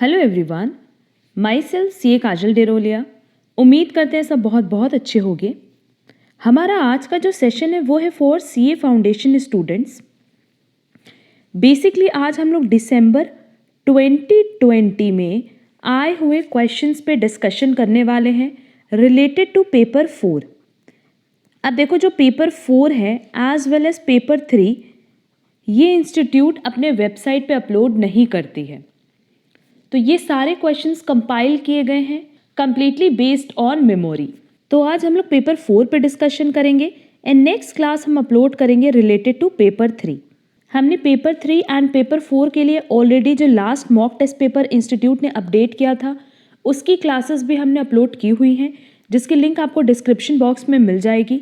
Hello everyone, my self सी ए काजल डेरोलिया। उम्मीद करते हैं सब बहुत बहुत अच्छे होंगे। हमारा आज का जो सेशन है वो है for C A foundation students. Basically आज हम लोग दिसंबर 2020 में आए हुए क्वेश्चंस पे डिस्कशन करने वाले हैं रिलेटेड टू पेपर 4। अब देखो, जो पेपर 4 है एज वेल एज पेपर 3 ये इंस्टीट्यूट अपने वेबसाइट पे अपलोड नहीं करती है। तो ये सारे क्वेश्चंस कंपाइल किए गए हैं कंप्लीटली बेस्ड ऑन मेमोरी। तो आज हम लोग पेपर 4 पे डिस्कशन करेंगे एंड नेक्स्ट क्लास हम अपलोड करेंगे रिलेटेड टू पेपर 3। हमने पेपर 3 एंड पेपर 4 के लिए ऑलरेडी जो last mock test paper institute ने अपडेट किया था उसकी क्लासेस भी हमने अपलोड की हुई हैं, जिसकी लिंक आपको डिस्क्रिप्शन बॉक्स में मिल जाएगी।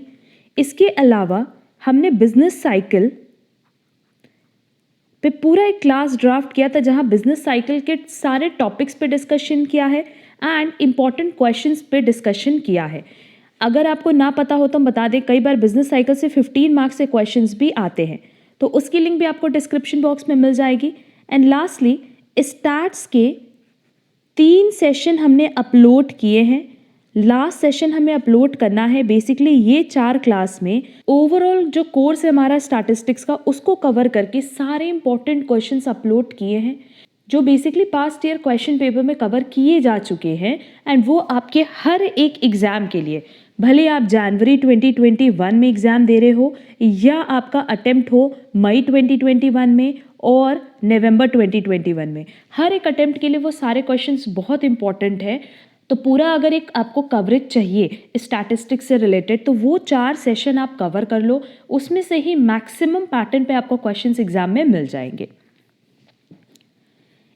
इसके अलावा हमने बिजनेस साइकिल पे पूरा एक क्लास ड्राफ्ट किया था जहां बिजनेस साइकिल के सारे टॉपिक्स पे डिस्कशन किया है एंड इम्पॉर्टेंट क्वेश्चंस पे डिस्कशन किया है। अगर आपको ना पता हो तो हम बता दें, कई बार बिजनेस साइकिल से 15 मार्क्स के क्वेश्चंस भी आते हैं, तो उसकी लिंक भी आपको डिस्क्रिप्शन बॉक्स में मिल जाएगी। एंड लास्टली स्टैट्स के 3 सेशन हमने अपलोड किए हैं। लास्ट सेशन हमें अपलोड करना है। बेसिकली ये 4 क्लास में ओवरऑल जो कोर्स है हमारा स्टैटिस्टिक्स का उसको कवर करके सारे इंपॉर्टेंट क्वेश्चंस अपलोड किए हैं जो basically past year question paper में कवर किए जा चुके हैं एंड वो आपके हर एक एग्जाम के लिए, भले आप जनवरी 2021 में एग्जाम दे रहे हो या आपका अटेम्प्ट हो मई 2021 में और नवंबर 2021 में, हर एक अटेम्प्ट के लिए वो सारे क्वेश्चंस बहुत इंपॉर्टेंट है। तो पूरा अगर एक आपको कवरेज चाहिए स्टैटिस्टिक्स से रिलेटेड तो वो 4 सेशन आप कवर कर लो, उसमें से ही मैक्सिमम पैटर्न पे आपको क्वेश्चंस एग्जाम में मिल जाएंगे।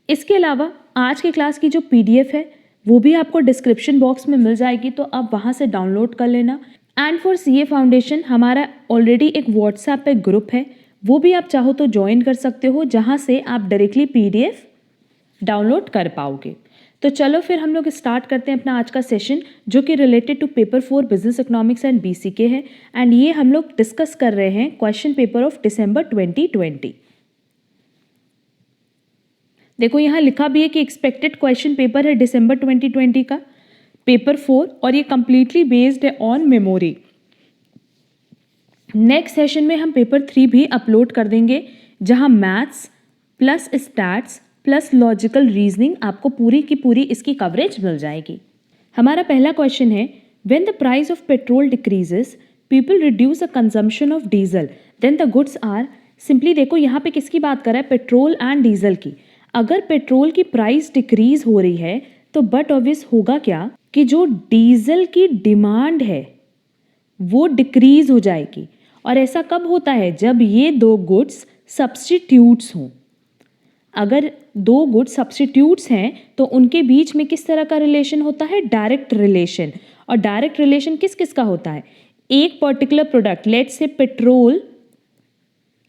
इसके अलावा आज के क्लास की जो पीडीएफ है वो भी आपको डिस्क्रिप्शन बॉक्स में मिल जाएगी, तो आप वहाँ से डाउनलोड कर लेना। एंड फॉर सीए फाउंडेशन हमारा ऑलरेडी एक व्हाट्सएप पे ग्रुप है, वो भी आप चाहो तो ज्वाइन कर सकते हो, जहाँ से आप डायरेक्टली पीडीएफ डाउनलोड कर पाओगे। तो चलो फिर हम लोग स्टार्ट करते हैं अपना आज का सेशन, जो कि related to paper 4 business economics and BCK है। एंड ये हम लोग डिस्कस कर रहे हैं क्वेश्चन पेपर ऑफ दिसंबर 2020। देखो यहाँ लिखा भी है कि एक्सपेक्टेड क्वेश्चन पेपर है दिसंबर 2020 का पेपर 4 और ये कंप्लीटली बेस्ड है ऑन मेमोरी। नेक्स्ट सेशन में हम पेपर 3 भी अपलोड कर देंगे, जहां maths plus stats plus logical reasoning आपको पूरी की पूरी इसकी कवरेज मिल जाएगी। हमारा पहला क्वेश्चन है, when the price of petrol decreases people reduce a consumption of diesel then the goods are. Simply देखो यहाँ पे किसकी बात कर रहा है, पेट्रोल एंड डीजल की। अगर पेट्रोल की प्राइस डिक्रीज हो रही है तो बट ऑब्वियस होगा क्या कि जो डीजल की डिमांड है वो डिक्रीज हो जाएगी। और ऐसा कब होता है, जब ये 2 गुड्स सब्स्टिट्यूट्स हों। अगर 2 गुड्स सब्स्टिट्यूट्स हैं तो उनके बीच में किस तरह का रिलेशन होता है, डायरेक्ट रिलेशन। और डायरेक्ट रिलेशन किस किस का होता है, एक particular product let's say petrol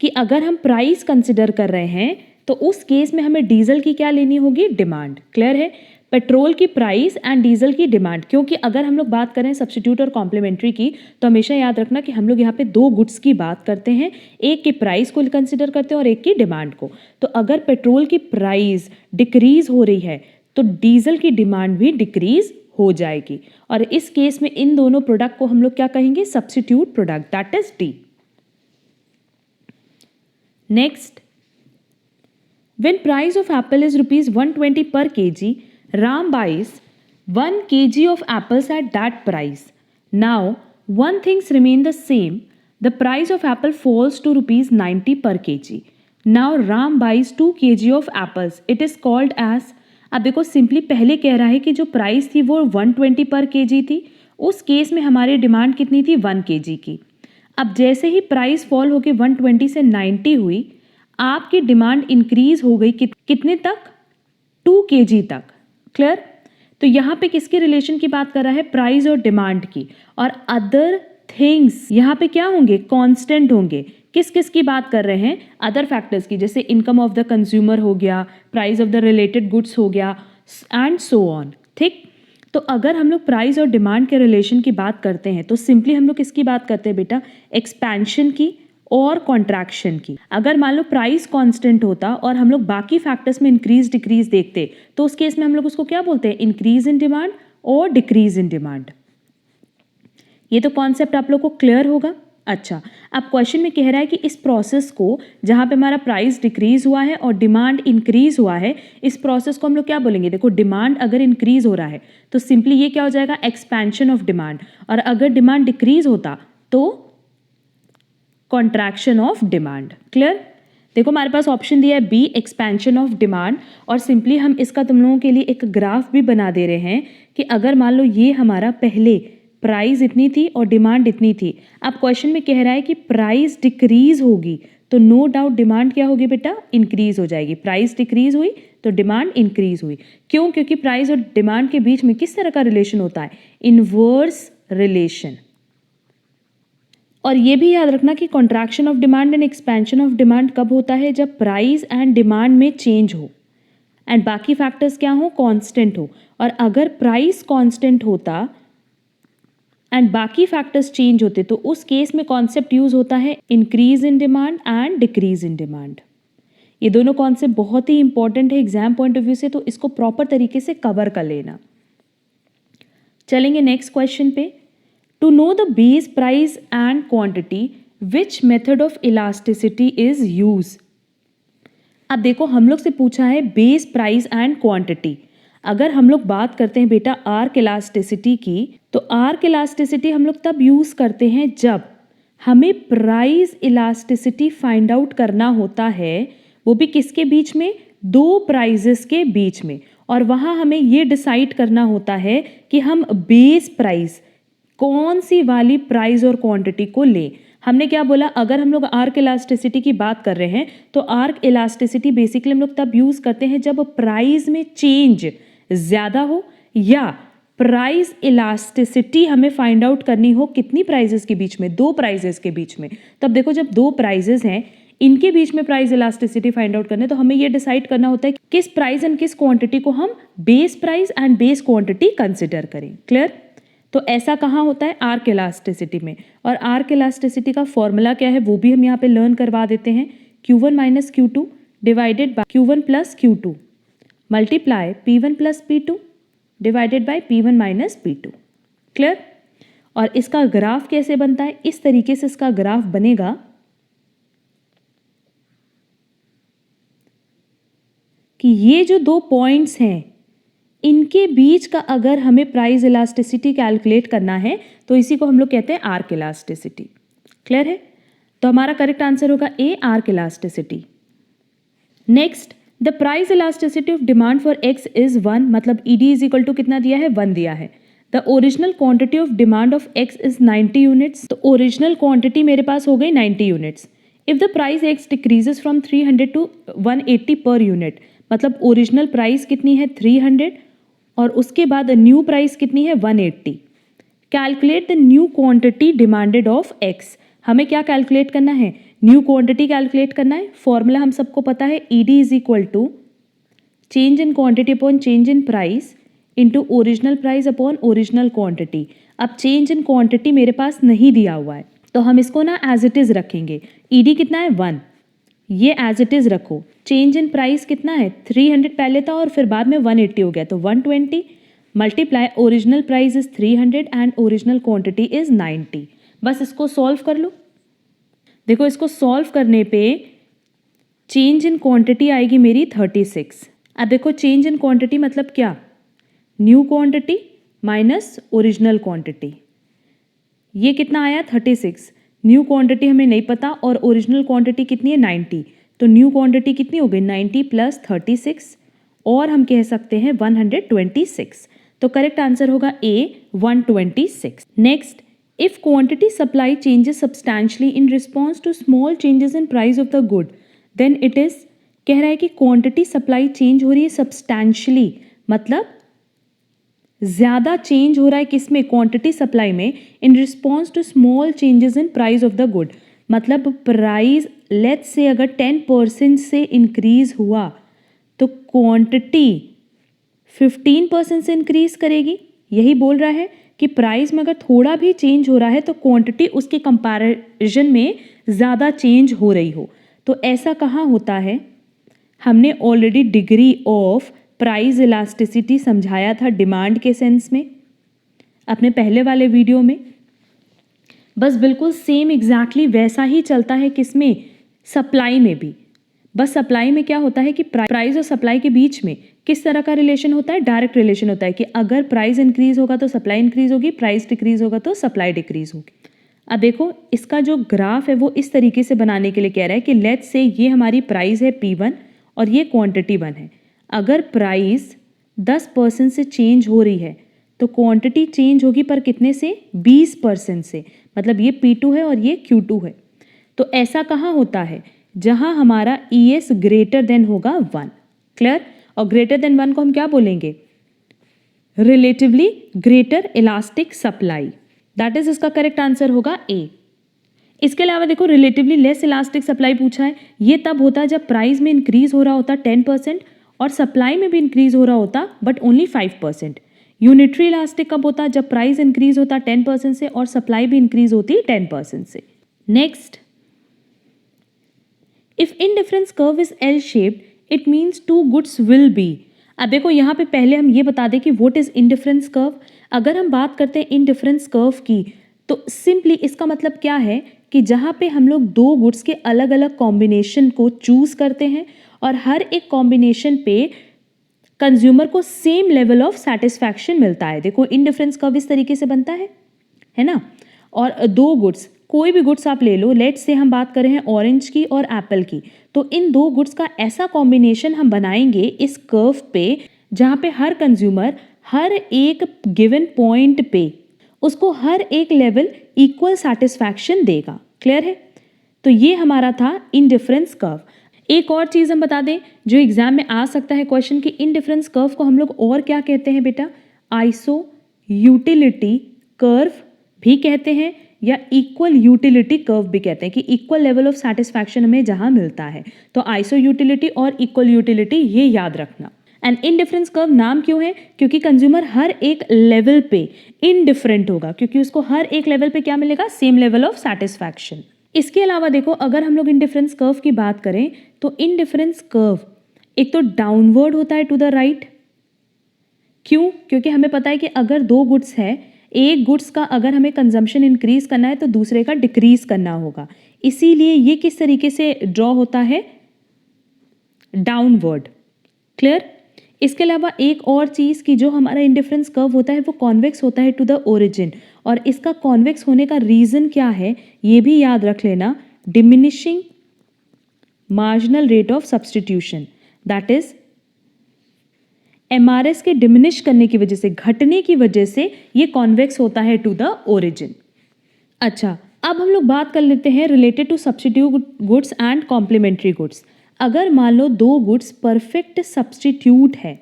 की अगर हम प्राइस कंसिडर कर रहे हैं तो उस केस में हमें डीजल की क्या लेनी होगी, डिमांड। क्लियर है, पेट्रोल की प्राइस एंड डीजल की डिमांड। क्योंकि अगर हम लोग बात करें सब्स्टिट्यूट और कॉम्प्लीमेंट्री की तो हमेशा याद रखना कि हम लोग यहाँ पे 2 गुड्स की बात करते हैं, एक की प्राइस को कंसिडर करते हैं और एक की डिमांड को। तो अगर पेट्रोल की प्राइस डिक्रीज हो रही है तो डीजल की डिमांड भी डिक्रीज हो जाएगी, और इस केस में इन दोनों प्रोडक्ट को हम लोग क्या कहेंगे, substitute product, that is D. Next, when price of apple is rupees 120 per kg, Ram buys 1 kg of apples at that price. Now, one things remain the same. The price of apple falls to rupees 90 per kg. Now, Ram buys 2 kg of apples. It is called as, अब देखो simply पहले कह रहा है कि जो price थी वो 120 पर केजी थी, उस केस में हमारी डिमांड कितनी थी, 1 केजी की। अब जैसे ही प्राइस फॉल होकर 120 से 90 हुई, आपकी डिमांड इंक्रीज हो गई कितने तक, 2 केजी तक। क्लियर, तो यहाँ पे किसके रिलेशन की बात कर रहा है, प्राइस और डिमांड की। और अदर थिंग्स यहाँ पे क्या होंगे, कांस्टेंट होंगे। किस किस की बात कर रहे हैं, अदर फैक्टर्स की, जैसे इनकम ऑफ द कंज्यूमर हो गया, price of the related goods हो गया एंड सो ऑन। ठीक, तो अगर हम लोग प्राइस और डिमांड के रिलेशन की बात करते हैं तो सिंपली हम लोग किसकी बात करते हैं बेटा, एक्सपेंशन की और कॉन्ट्रैक्शन की। अगर मान लो प्राइस कांस्टेंट होता और हम लोग बाकी फैक्टर्स में इंक्रीज डिक्रीज देखते तो उस केस में हम लोग उसको क्या बोलते हैं, इंक्रीज इन डिमांड और डिक्रीज इन डिमांड। ये तो कॉन्सेप्ट आप लोग को क्लियर होगा। अच्छा, अब क्वेश्चन में कह रहा है कि इस प्रोसेस को, जहाँ पे हमारा प्राइस डिक्रीज हुआ है और डिमांड इंक्रीज हुआ है, इस प्रोसेस को हम लोग क्या बोलेंगे। देखो, डिमांड अगर इंक्रीज हो रहा है तो सिंपली ये क्या हो जाएगा, एक्सपेंशन ऑफ डिमांड, और अगर डिमांड डिक्रीज होता तो कॉन्ट्रैक्शन ऑफ डिमांड। क्लियर। देखो हमारे पास ऑप्शन दिया है बी, एक्सपेंशन ऑफ डिमांड, और सिंपली हम इसका तुम लोगों के लिए एक ग्राफ भी बना दे रहे हैं कि अगर मान लो ये हमारा पहले प्राइस इतनी थी और डिमांड इतनी थी, अब क्वेश्चन में कह रहा है कि प्राइस डिक्रीज होगी तो नो डाउट डिमांड क्या होगी बेटा, इंक्रीज हो जाएगी। प्राइस डिक्रीज हुई तो डिमांड इंक्रीज हुई। क्यों? क्योंकि प्राइस और डिमांड के बीच में किस तरह का रिलेशन होता है, इनवर्स रिलेशन। और ये भी याद रखना कि contraction of demand and expansion of demand कब होता है, जब प्राइस एंड डिमांड में चेंज हो एंड बाकी फैक्टर्स क्या हो, कांस्टेंट हो। और अगर प्राइस कांस्टेंट होता एंड बाकी फैक्टर्स चेंज होते तो उस केस में कॉन्सेप्ट यूज होता है increase in demand and decrease in demand. ये दोनों कॉन्सेप्ट बहुत ही इंपॉर्टेंट है एग्जाम पॉइंट ऑफ व्यू से, तो इसको प्रॉपर तरीके से कवर कर लेना। चलेंगे नेक्स्ट क्वेश्चन पे। To know the base price and quantity which method of elasticity is use. अब देखो हम लोग से पूछा है बेस प्राइस एंड क्वांटिटी। अगर हम लोग बात करते हैं बेटा आर्क इलास्टिसिटी की, तो आर्क इलास्टिसिटी हम लोग तब यूज करते हैं जब हमें प्राइस इलास्टिसिटी फाइंड आउट करना होता है, वो भी किसके बीच में, दो प्राइजेस के बीच में। और वहां हमें ये डिसाइड करना होता है कि हम बेस प्राइस कौन सी वाली प्राइस और क्वांटिटी को लें। हमने क्या बोला, अगर हम लोग आर्क इलास्टिसिटी की बात कर रहे हैं तो आर्क इलास्टिसिटी बेसिकली हम लोग तब यूज करते हैं जब प्राइस में चेंज ज्यादा हो, या प्राइस इलास्टिसिटी हमें फाइंड आउट करनी हो कितनी प्राइजेस के बीच में, दो प्राइजेस के बीच में। तब देखो जब दो प्राइजेस हैं इनके बीच में प्राइस इलास्टिसिटी फाइंड आउट करने, तो हमें ये डिसाइड करना होता है कि किस प्राइस एंड किस क्वांटिटी को हम base price and base quantity consider करें। क्लियर। तो ऐसा कहाँ होता है, आर्क इलास्टिसिटी में। और आर्क इलास्टिसिटी का फॉर्मूला क्या है वो भी हम यहाँ पे लर्न करवा देते हैं। Q1 minus Q2 divided by Q1 plus Q2 multiply P1 plus P2 divided by P1 minus P2। Clear. और इसका ग्राफ कैसे बनता है, इस तरीके से इसका ग्राफ बनेगा कि ये जो दो पॉइंट्स हैं इनके बीच का अगर हमें प्राइस इलास्टिसिटी कैलकुलेट करना है तो इसी को हम लोग कहते हैं आर्क इलास्टिसिटी। क्लियर है। तो हमारा करेक्ट आंसर होगा A, arc elasticity. Next, the price elasticity of demand for X is 1, मतलब ईडी इज इक्वल टू कितना दिया है, 1 दिया है। The original quantity of demand of X is 90 units, तो ओरिजिनल क्वांटिटी मेरे पास हो गई 90 units. If the price X decreases from 300 to 180 per unit, मतलब ओरिजिनल प्राइस कितनी है 300 और उसके बाद न्यू प्राइस कितनी है 180। Calculate the new quantity demanded of x. हमें क्या कैलकुलेट करना है, न्यू क्वांटिटी कैलकुलेट करना है। फॉर्मूला हम सबको पता है, ED is equal to change in quantity upon change in price into original price upon original quantity. अब चेंज इन क्वांटिटी मेरे पास नहीं दिया हुआ है तो हम इसको ना एज इट इज रखेंगे। ईडी कितना है 1, ये एज इट इज रखो। चेंज इन प्राइस कितना है 300 पहले था और फिर बाद में 180 हो गया तो 120 multiply original price is 300 and original quantity is 90। बस इसको सॉल्व कर लो। देखो इसको सॉल्व करने पे चेंज इन क्वांटिटी आएगी मेरी 36। अब देखो चेंज इन क्वांटिटी मतलब क्या, new quantity minus original quantity. ये कितना आया 36। न्यू क्वांटिटी हमें नहीं पता और ओरिजिनल क्वांटिटी कितनी है 90, तो न्यू क्वांटिटी कितनी हो गई 90 प्लस 36 और हम कह सकते हैं 126। तो करेक्ट आंसर होगा A 126। Next, if quantity supply changes substantially in response to small changes in price of the good, then it is, कह रहा है कि क्वांटिटी सप्लाई चेंज हो रही है सब्सटैंशियली, मतलब ज्यादा चेंज हो रहा है किसमें, क्वांटिटी सप्लाई में, in response to small changes in price of the good. मतलब प्राइस लेट्स से अगर 10% से इंक्रीज हुआ तो क्वांटिटी 15% से इंक्रीज करेगी, यही बोल रहा है कि प्राइस में अगर थोड़ा भी चेंज हो रहा है तो क्वांटिटी उसके कंपैरिजन में ज़्यादा चेंज हो रही हो। तो ऐसा कहाँ होता है? हमने already degree of price elasticity समझाया था डिमांड के सेंस में अपने पहले वाले वीडियो में। बस बिल्कुल सेम एग्जैक्टली वैसा ही चलता है किसमें? सप्लाई में भी। बस सप्लाई में क्या होता है कि प्राइस और सप्लाई के बीच में किस तरह का रिलेशन होता है? डायरेक्ट रिलेशन होता है कि अगर प्राइस इंक्रीज होगा तो सप्लाई इंक्रीज होगी, प्राइस डिक्रीज होगा तो सप्लाई डिक्रीज होगी। अब देखो इसका जो ग्राफ है वो इस तरीके से बनाने के लिए कह रहा है कि लेट्स से ये हमारी प्राइस है P1 और ये क्वांटिटी 1 है। अगर प्राइस 10% से चेंज हो रही है तो क्वांटिटी चेंज होगी पर कितने से? 20% से। मतलब ये P2 है और ये Q2 है। तो ऐसा कहाँ होता है? जहां हमारा ES ग्रेटर देन होगा 1। क्लियर? और ग्रेटर देन 1 को हम क्या बोलेंगे? Relatively greater elastic supply. That is इसका करेक्ट आंसर होगा ए। इसके अलावा देखो रिलेटिवली लेस इलास्टिक सप्लाई पूछा है। ये तब होता है जब प्राइस में इंक्रीज हो रहा होता 10% और सप्लाई में भी इंक्रीज हो रहा होता बट ओनली 5%। यूनिटरी इलास्टिक कब होता? जब प्राइस इंक्रीज होता 10% से और सप्लाई भी इंक्रीज होती 10% से। Next, if indifference curve is L shaped it means two goods will be. अब देखो यहाँ पे पहले हम ये बता दें कि व्हाट इज इनडिफरेंस कर्व। अगर हम बात करते हैं इनडिफरेंस कर्व की तो सिंपली इसका मतलब क्या है कि जहाँ पे हम लोग दो गुड्स के अलग अलग कॉम्बिनेशन को चूज करते हैं और हर एक कॉम्बिनेशन पे कंज्यूमर को सेम लेवल ऑफ सेटिस्फैक्शन मिलता है। देखो इनडिफरेंस कर्व इस तरीके से बनता है ना। और दो गुड्स, कोई भी गुड्स आप ले लो, लेट्स से हम बात कर रहे हैं ऑरेंज की और एप्पल की, तो इन दो गुड्स का ऐसा कॉम्बिनेशन हम बनाएंगे इस कर्व पे जहाँ पे हर कंज्यूमर हर एक गिवन पॉइंट पे उसको हर एक लेवल इक्वल सेटिस्फैक्शन देगा। क्लियर है? तो ये हमारा था इनडिफरेंस कर्व। एक और चीज़ हम बता दें जो एग्जाम में आ सकता है क्वेश्चन कि इनडिफरेंस कर्व को हम लोग और क्या कहते हैं बेटा? आइसो यूटिलिटी कर्व भी कहते हैं या इक्वल यूटिलिटी कर्व भी कहते हैं कि इक्वल लेवल ऑफ सेटिस्फैक्शन हमें जहां मिलता है। तो आइसो यूटिलिटी और इक्वल यूटिलिटी ये याद रखना। एंड इनडिफरेंस कर्व नाम क्यों है? क्योंकि कंज्यूमर हर एक लेवल पे इनडिफरेंट होगा, क्योंकि उसको हर एक लेवल पे क्या मिलेगा? Same level of satisfaction. इसके अलावा देखो अगर हम लोग इनडिफरेंस कर्व की बात करें तो इनडिफरेंस कर्व एक तो डाउनवर्ड होता है टू द राइट। क्यों? क्योंकि हमें पता है कि अगर दो गुड्स है, एक गुड्स का अगर हमें कंजम्पशन इंक्रीज करना है तो दूसरे का डिक्रीज करना होगा, इसीलिए ये किस तरीके से ड्रॉ होता है? डाउनवर्ड। क्लियर? इसके अलावा एक और चीज़ कि जो हमारा इंडिफरेंस कर्व होता है वो कॉन्वेक्स होता है टू द ओरिजिन, और इसका कॉन्वेक्स होने का रीज़न क्या है ये भी याद रख लेना। Diminishing marginal rate of substitution, that is MRS के डिमिनिश करने की वजह से, घटने की वजह से ये कॉन्वेक्स होता है टू द ओरिजिन। अच्छा, अब हम लोग बात कर लेते हैं related to substitute goods and complementary goods. अगर मान लो दो गुड्स परफेक्ट सब्स्टिट्यूट है,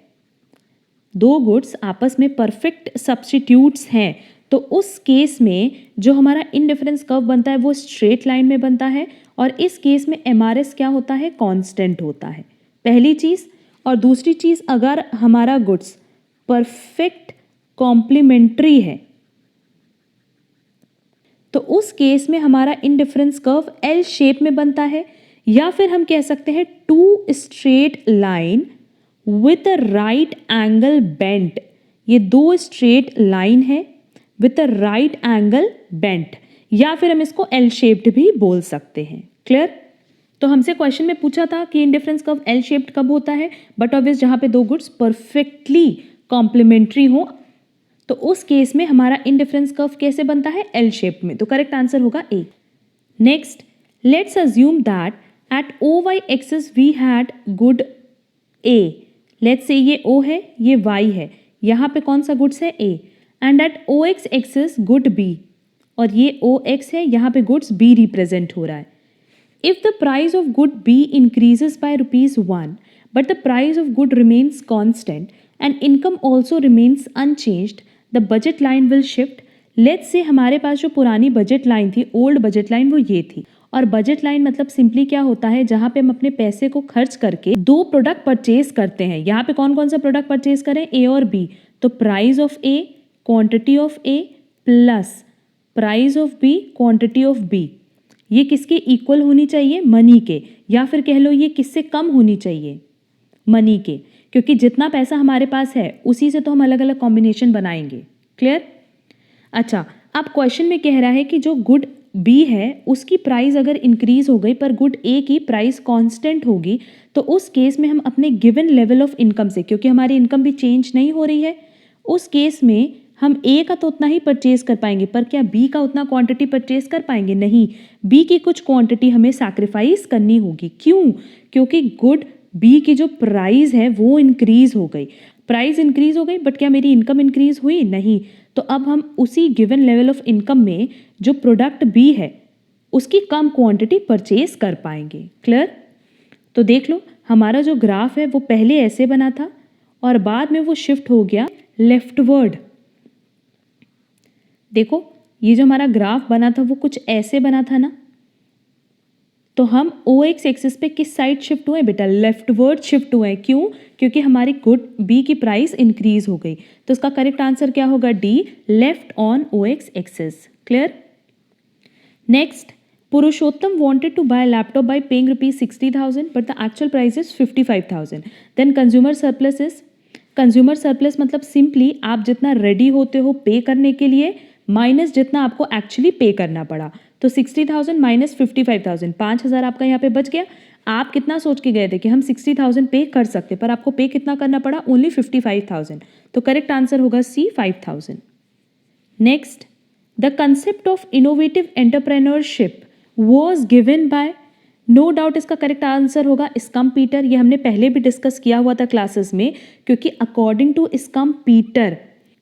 दो गुड्स आपस में परफेक्ट सब्स्टिट्यूट्स हैं, तो उस केस में जो हमारा इनडिफरेंस कर्व बनता है वो स्ट्रेट लाइन में बनता है, और इस केस में MRS क्या होता है? कांस्टेंट होता है, पहली चीज़। और दूसरी चीज़, अगर हमारा गुड्स परफेक्ट कॉम्प्लीमेंट्री है तो उस केस में हमारा इनडिफरेंस कर्व L शेप में बनता है, या फिर हम कह सकते हैं two straight line with a right angle bent. ये दो स्ट्रेट लाइन है with a right angle bent, या फिर हम इसको L शेप्ड भी बोल सकते हैं। क्लियर? तो हमसे क्वेश्चन में पूछा था कि इनडिफरेंस कर्व L शेप्ड कब होता है, बट ऑब्वियस जहां पे दो गुड्स परफेक्टली कॉम्प्लीमेंट्री हो तो उस केस में हमारा इनडिफरेंस कर्व कैसे बनता है? L शेप में। तो करेक्ट आंसर होगा A. Next, let's assume that at OY axis we had good A। Let's say ये O है, ये Y है, यहाँ पे कौन सा गुड्स है? A। And at OX axis good B, और ये OX है, यहाँ पे गुड्स B रिप्रेजेंट हो रहा है। If the price of good B increases by ₹1, but the price of good remains constant and income also remains unchanged, the budget line will shift. Let's say हमारे पास जो पुरानी budget line थी, old budget line, वो ये थी। और budget line मतलब simply क्या होता है? जहाँ पे हम अपने पैसे को खर्च करके दो प्रोडक्ट परचेज करते हैं। यहाँ पे कौन कौन सा प्रोडक्ट परचेज करें? A और B। तो price of A quantity of A plus price of B quantity of B, ये किसके इक्वल होनी चाहिए? मनी के, या फिर कह लो ये किससे कम होनी चाहिए? मनी के, क्योंकि जितना पैसा हमारे पास है उसी से तो हम अलग अलग कॉम्बिनेशन बनाएंगे। क्लियर? अच्छा, अब क्वेश्चन में कह रहा है कि जो गुड बी है उसकी प्राइस अगर इंक्रीज हो गई पर गुड ए की प्राइस कांस्टेंट होगी, तो उस केस में हम अपने गिवन लेवल ऑफ इनकम से, क्योंकि हमारी इनकम भी चेंज नहीं हो रही है, उस केस में हम ए का तो उतना ही परचेज कर पाएंगे, पर क्या बी का उतना क्वांटिटी परचेज कर पाएंगे? नहीं, बी की कुछ क्वांटिटी हमें सैक्रिफाइस करनी होगी। क्यों? क्योंकि गुड बी की जो प्राइस है वो इंक्रीज हो गई। प्राइस इंक्रीज हो गई बट क्या मेरी इनकम इंक्रीज हुई? नहीं। तो अब हम उसी गिवन लेवल ऑफ इनकम में जो प्रोडक्ट बी है उसकी कम क्वांटिटी परचेज कर पाएंगे। क्लियर? तो देख लो, हमारा जो ग्राफ है वो पहले ऐसे बना था और बाद में वो शिफ्ट हो गया लेफ्टवर्ड। देखो, ये जो हमारा ग्राफ बना था वो कुछ ऐसे बना था ना, तो हम ओ एक्स एक्सिस पे किस साइड शिफ्ट हुए बेटा? लेफ्टवर्ड शिफ्ट हुए। क्यों? क्योंकि हमारी गुड बी की प्राइस इंक्रीज हो गई। तो इसका करेक्ट आंसर क्या होगा? D, left on O X axis. Clear? Next, Purushottam wanted to buy a laptop by paying rupees 60,000 but the actual price is 55,000. Then consumer surplus is, consumer surplus मतलब simply आप जितना ready होते हो पे करने के लिए माइनस जितना आपको एक्चुअली पे करना पड़ा। तो 60,000 माइनस 55,000, 5,000 आपका यहाँ पे बच गया। आप कितना सोच के गए थे कि हम 60,000 पे कर सकते, पर आपको पे कितना करना पड़ा? ओनली 55,000। तो करेक्ट आंसर होगा C, 5,000। Next, the concept of innovative entrepreneurship was given by, no doubt इसका करेक्ट आंसर होगा स्कम पीटर। ये हमने पहले भी डिस्कस किया हुआ था क्लासेस में, क्योंकि according to Schumpeter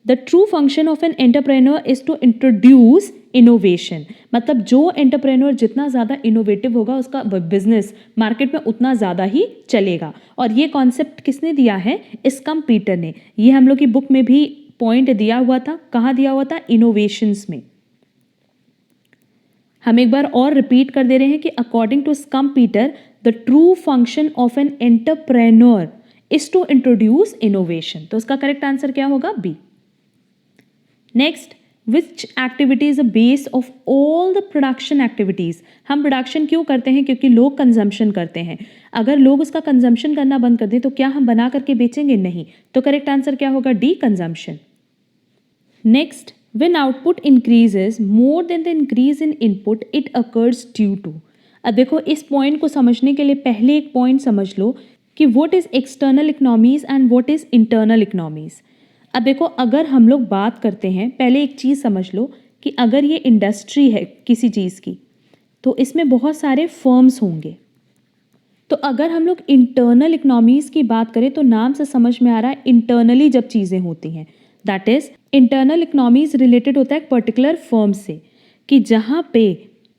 the true function of an entrepreneur is to introduce innovation. मतलब जो एंटरप्रेन्योर जितना ज़्यादा इनोवेटिव होगा उसका बिजनेस मार्केट में उतना ज़्यादा ही चलेगा। और ये कॉन्सेप्ट किसने दिया है? स्कम पीटर ने। ये हम लोग की बुक में भी पॉइंट दिया हुआ था। कहाँ दिया हुआ था? इनोवेशंस में। हम एक बार और रिपीट कर दे रहे हैं कि according to Schumpeter the true function of an entrepreneur is to introduce innovation. तो इसका करेक्ट आंसर क्या होगा? B. Next, which activity is a base of all the production activities. हम प्रोडक्शन क्यों करते हैं? क्योंकि लोग कंजम्पशन करते हैं। अगर लोग उसका कंजम्पशन करना बंद कर दें तो क्या हम बना करके बेचेंगे? नहीं। तो करेक्ट आंसर क्या होगा? D, consumption. Next, when output increases more than the increase in input it occurs due to। अब देखो, इस पॉइंट को समझने के लिए पहले एक पॉइंट समझ लो कि what is external economies and what is internal economies। अब देखो, अगर हम लोग बात करते हैं, पहले एक चीज़ समझ लो कि अगर ये इंडस्ट्री है किसी चीज़ की तो इसमें बहुत सारे फर्म्स होंगे। तो अगर हम लोग इंटरनल इकोनॉमीज़ की बात करें तो नाम से समझ में आ रहा है इंटरनली जब चीज़ें होती हैं, that is internal economies related होता है एक पर्टिकुलर फर्म से, कि जहाँ पे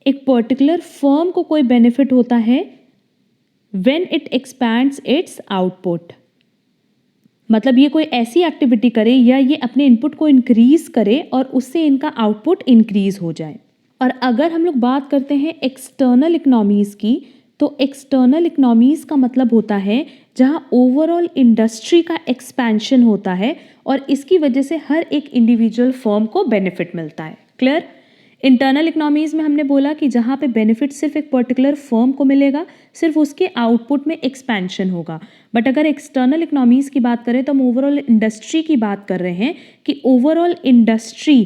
एक पर्टिकुलर फर्म को कोई बेनिफिट होता है when it expands it's output. मतलब ये कोई ऐसी एक्टिविटी करे या ये अपने इनपुट को इंक्रीज करे और उससे इनका आउटपुट इंक्रीज हो जाए। और अगर हम लोग बात करते हैं एक्सटर्नल इकोनॉमीज़ की, तो एक्सटर्नल इकोनॉमीज़ का मतलब होता है जहाँ ओवरऑल इंडस्ट्री का एक्सपेंशन होता है और इसकी वजह से हर एक इंडिविजुअल फर्म को बेनिफिट मिलता है। क्लियर? इंटरनल इकोनॉमीज़ में हमने बोला कि जहाँ पे बेनिफिट सिर्फ एक पर्टिकुलर फर्म को मिलेगा, सिर्फ उसके आउटपुट में एक्सपेंशन होगा। बट अगर एक्सटर्नल इकोनॉमीज़ की बात करें तो हम ओवरऑल इंडस्ट्री की बात कर रहे हैं कि ओवरऑल इंडस्ट्री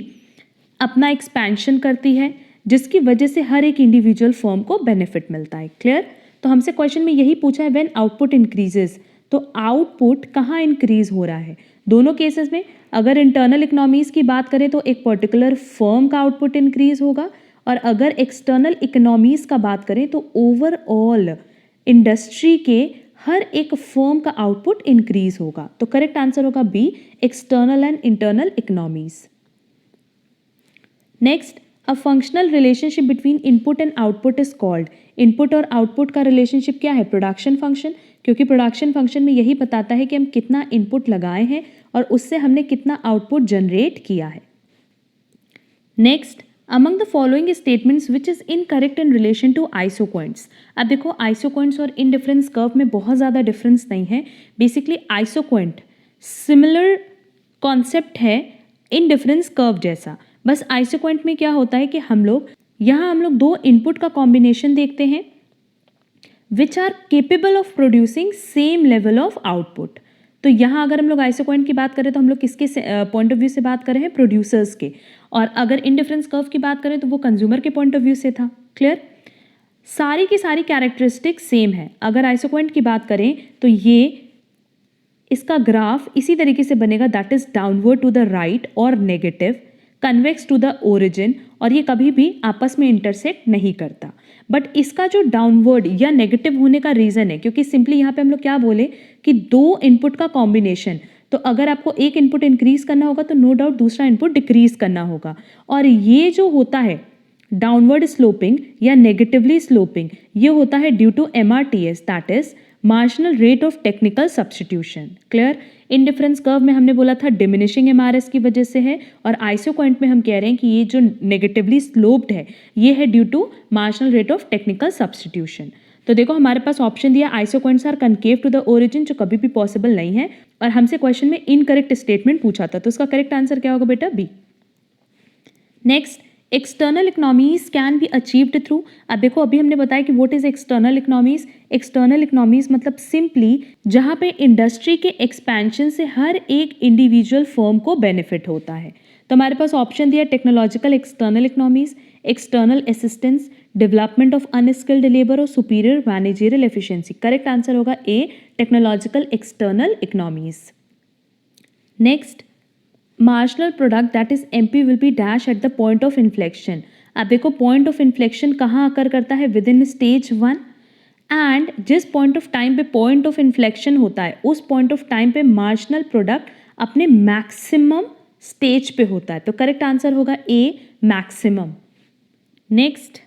अपना एक्सपेंशन करती है जिसकी वजह से हर एक इंडिविजुअल फर्म को बेनिफिट मिलता है। क्लियर? तो हमसे क्वेश्चन में यही पूछा है व्हेन आउटपुट इंक्रीजेस, तो आउटपुट कहाँ इंक्रीज हो रहा है? दोनों केसेस में अगर इंटरनल इकोनॉमीज़ की बात करें तो एक पर्टिकुलर फर्म का आउटपुट इंक्रीज होगा, और अगर एक्सटर्नल इकोनॉमीज़ का बात करें तो ओवरऑल इंडस्ट्री के हर एक फर्म का आउटपुट इंक्रीज होगा। तो करेक्ट आंसर होगा B, external and internal economies. Next, a functional relationship between input and output is called. Input और आउटपुट का रिलेशनशिप क्या है? प्रोडक्शन फंक्शन, क्योंकि प्रोडक्शन फंक्शन में यही बताता है कि हम कितना इनपुट लगाए हैं और उससे हमने कितना आउटपुट जनरेट किया है। Next, among the following statements which is incorrect in relation to isoquants. अब देखो, आइसोक्वेंट्स और इनडिफरेंस कर्व में बहुत ज़्यादा डिफरेंस नहीं है। बेसिकली आइसोक्वेंट सिमिलर कॉन्सेप्ट है इंडिफरेंस कर्व जैसा। बस आइसोक्वेंट में क्या होता है कि हम लोग दो इनपुट का कॉम्बिनेशन देखते हैं which are capable of producing same level of output. तो यहाँ अगर हम लोग आइसोक्वेंट की बात करें तो हम लोग किसके पॉइंट ऑफ व्यू से बात कर रहे हैं, प्रोड्यूसर्स के, और अगर इंडिफरेंस कर्व की बात करें तो वो कंज्यूमर के पॉइंट ऑफ व्यू से था। क्लियर? सारी की सारी कैरेक्टरिस्टिक सेम है। अगर आइसोक्वेंट की बात करें तो ये इसका ग्राफ इसी तरीके से बनेगा, that is downward to the right और negative, convex to the origin, और ये कभी भी आपस में इंटरसेक्ट नहीं करता। बट इसका जो डाउनवर्ड या नेगेटिव होने का रीजन है, क्योंकि सिंपली यहाँ पे हम लोग क्या बोले कि दो इनपुट का कॉम्बिनेशन, तो अगर आपको एक इनपुट इंक्रीज करना होगा तो नो डाउट दूसरा इनपुट डिक्रीज करना होगा, और ये जो होता है डाउनवर्ड स्लोपिंग या नेगेटिवली स्लोपिंग, ये होता है due to MRTS, that is marginal rate of technical substitution. Clear? Indifference curve में हमने बोला था डिमिनिशिंग MRS की वजह से है, और आइसोक्वेंट में हम कह रहे हैं कि ये जो नेगेटिवली स्लोप्ड है ये है due to marginal rate of technical substitution. तो देखो हमारे पास ऑप्शन दिया isoquants are concave to the origin, जो कभी भी पॉसिबल नहीं है, और हमसे क्वेश्चन में इनकरेक्ट स्टेटमेंट पूछा था, तो उसका करेक्ट आंसर क्या होगा बेटा? B. Next, external economies can be achieved through. अब देखो अभी हमने बताया कि what is external economies. External economies मतलब सिंपली जहाँ पे इंडस्ट्री के एक्सपेंशन से हर एक इंडिविजुअल फर्म को बेनिफिट होता है। तो हमारे पास ऑप्शन दिया technological external economies, external assistance, development of unskilled labour और superior managerial efficiency. Correct answer होगा A, technological external economies. Next, marginal product that is MP will be dash at the point of inflection. अब देखो point of inflection कहाँ occur करता है? Within stage 1, and जिस point of time पे point of inflection होता है उस पॉइंट ऑफ टाइम पे मार्जिनल प्रोडक्ट अपने मैक्सिमम स्टेज पे होता है। तो करेक्ट आंसर होगा A, maximum. Next,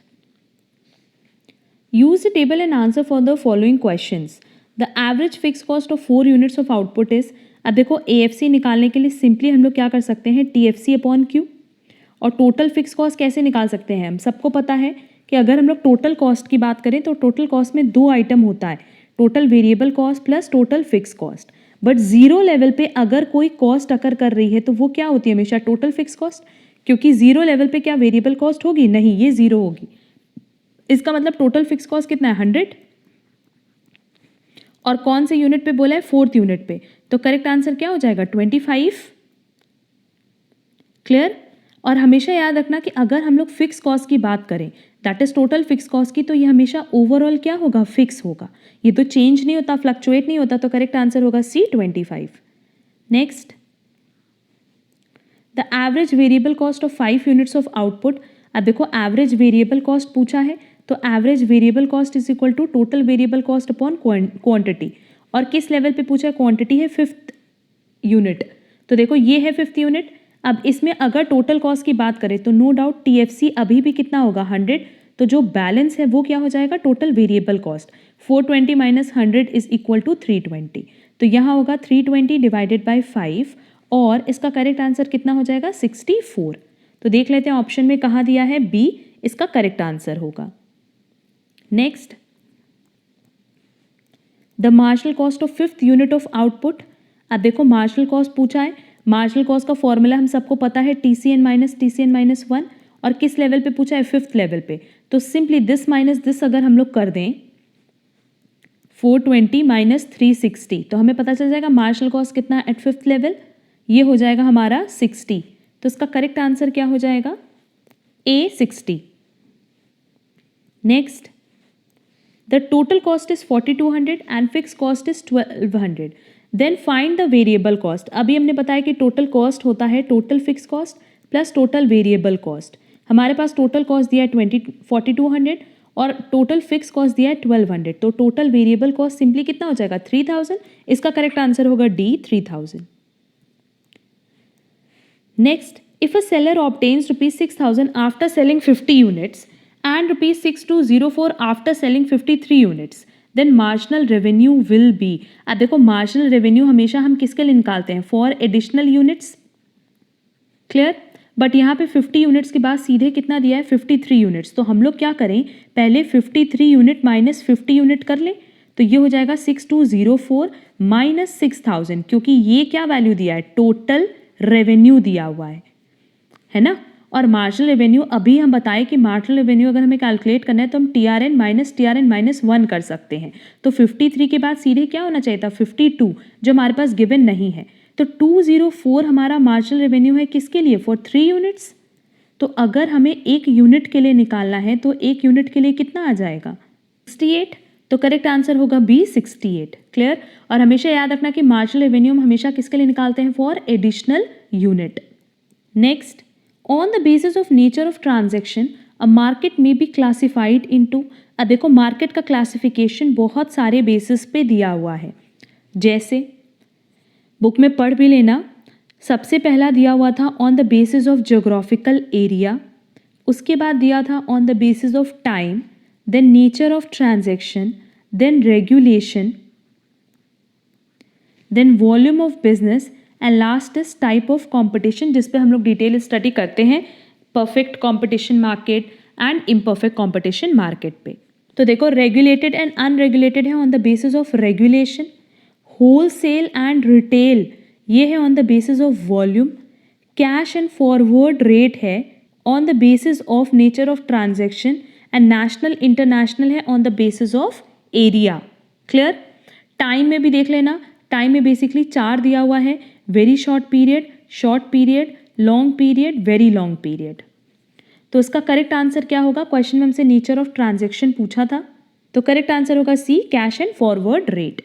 use the table and answer for the following questions. The average fixed cost of 4 units of output is। अब देखो AFC निकालने के लिए सिंपली हम लोग क्या कर सकते हैं, TFC अपॉन Q। और टोटल फिक्स कॉस्ट कैसे निकाल सकते हैं? हम सबको पता है कि अगर हम लोग टोटल कॉस्ट की बात करें तो टोटल कॉस्ट में दो आइटम होता है, total variable cost plus total fix cost. But zero level पे अगर कोई कॉस्ट अकर कर रही है तो वो क्या होती है? हमेशा टोटल फिक्स कॉस्ट, क्योंकि जीरो लेवल पे क्या वेरिएबल कॉस्ट होगी? नहीं, ये जीरो होगी। इसका मतलब टोटल फिक्स कॉस्ट कितना है? 100। और कौन से यूनिट पे बोला है? 4th यूनिट पे। तो करेक्ट आंसर क्या हो जाएगा? 25। क्लियर? और हमेशा याद रखना कि अगर हम लोग फिक्स कॉस्ट की बात करें, that is total fix cost की, तो ये हमेशा ओवरऑल क्या होगा? फिक्स होगा। ये तो चेंज नहीं होता, फ्लक्चुएट नहीं होता, तो करेक्ट आंसर होगा C, 25। Next, the average variable cost of 5 units of output. अब देखो एवरेज वेरिएबल कॉस्ट पूछा है, तो average variable cost is equal to total variable cost upon quantity. और किस लेवल पे पूछा है? क्वांटिटी है 5th यूनिट, तो देखो ये है 5th यूनिट। अब इसमें अगर टोटल कॉस्ट की बात करें तो नो डाउट TFC अभी भी कितना होगा? 100। तो जो बैलेंस है वो क्या हो जाएगा? Total variable cost. 420 minus 100 is equal to 320। तो यहाँ होगा 320 डिवाइडेड बाई 5, और इसका करेक्ट आंसर कितना हो जाएगा? 64। तो देख लेते हैं ऑप्शन में कहाँ दिया है? बी इसका करेक्ट आंसर होगा। Next, the marginal cost of 5th unit of output. अब देखो मार्जिनल कॉस्ट पूछा है, मार्जिनल कॉस्ट का फॉर्मूला हम सबको पता है TCN माइनस 1, और किस लेवल पे पूछा है? 5th लेवल पे। तो सिंपली दिस माइनस दिस अगर हम लोग कर दें 420 माइनस 360, तो हमें पता चल जाएगा मार्जिनल कॉस्ट कितना एट 5th लेवल? ये हो जाएगा हमारा 60। तो इसका करेक्ट आंसर क्या हो जाएगा? A, 60। Next, the total cost is 4200 and fixed cost is 1200, then find the variable cost। अभी हमने बताया कि टोटल कॉस्ट होता है total fix cost plus total variable cost. हमारे पास टोटल कॉस्ट दिया है 4200 और टोटल फिक्स कॉस्ट दिया है 1200, तो टोटल वेरिएबल कॉस्ट सिंपली कितना हो जाएगा? 3000। इसका करेक्ट आंसर होगा D, 3000। Next, if a seller obtains ₹6000 after selling 50 units and ₹6204 after selling 53 units, then marginal revenue will be। अब देखो marginal revenue हमेशा हम किसके लिए निकालते हैं? for additional units। Clear? But यहाँ पे 50 यूनिट्स के बाद सीधे कितना दिया है? 53 यूनिट्स। तो हम लोग क्या करें? पहले 53 यूनिट माइनस 50 यूनिट कर लें, तो ये हो जाएगा 6204 माइनस 6000, क्योंकि ये क्या वैल्यू दिया है? टोटल रेवेन्यू दिया हुआ है ना। और मार्जिनल रेवेन्यू अभी हम बताएं कि मार्जिनल रेवेन्यू अगर हमें कैलकुलेट करना है तो हम TRN माइनस 1 कर सकते हैं। तो 53 के बाद सीधे क्या होना चाहिए था 52, जो हमारे पास गिवन नहीं है। तो 204 हमारा मार्जिनल रेवेन्यू है किसके लिए, फॉर 3 यूनिट्स। तो अगर हमें एक यूनिट के लिए निकालना है तो एक यूनिट के लिए कितना आ जाएगा 68। तो करेक्ट आंसर होगा बी 68। क्लियर। और हमेशा याद रखना कि मार्जिनल रेवेन्यू हम हमेशा किसके लिए निकालते हैं, for additional unit. Next, on the basis of nature of transaction a market में बी क्लासिफाइड इनटू। अब देखो मार्केट का क्लासिफिकेशन बहुत सारे बेसिस पे दिया हुआ है, जैसे बुक में पढ़ भी लेना। सबसे पहला दिया हुआ था on the basis of geographical area, उसके बाद दिया था on the basis of time, then nature of transaction, then regulation, then volume of business and last is type of competition, जिस पे हम लोग डिटेल स्टडी करते हैं perfect competition market and imperfect competition market पे। तो देखो रेगुलेटेड एंड अनरेगुलेटेड है on the basis of regulation, wholesale and retail ये है on the basis of volume, cash and forward rate है on the basis of nature of transaction and national international है on the basis of area. Clear. Time में भी देख लेना, time में basically 4 दिया हुआ है, very short period, long period, very long period. तो इसका करेक्ट आंसर क्या होगा, क्वेश्चन में हमसे नेचर ऑफ ट्रांजैक्शन पूछा था, तो करेक्ट आंसर होगा C, cash and forward rate.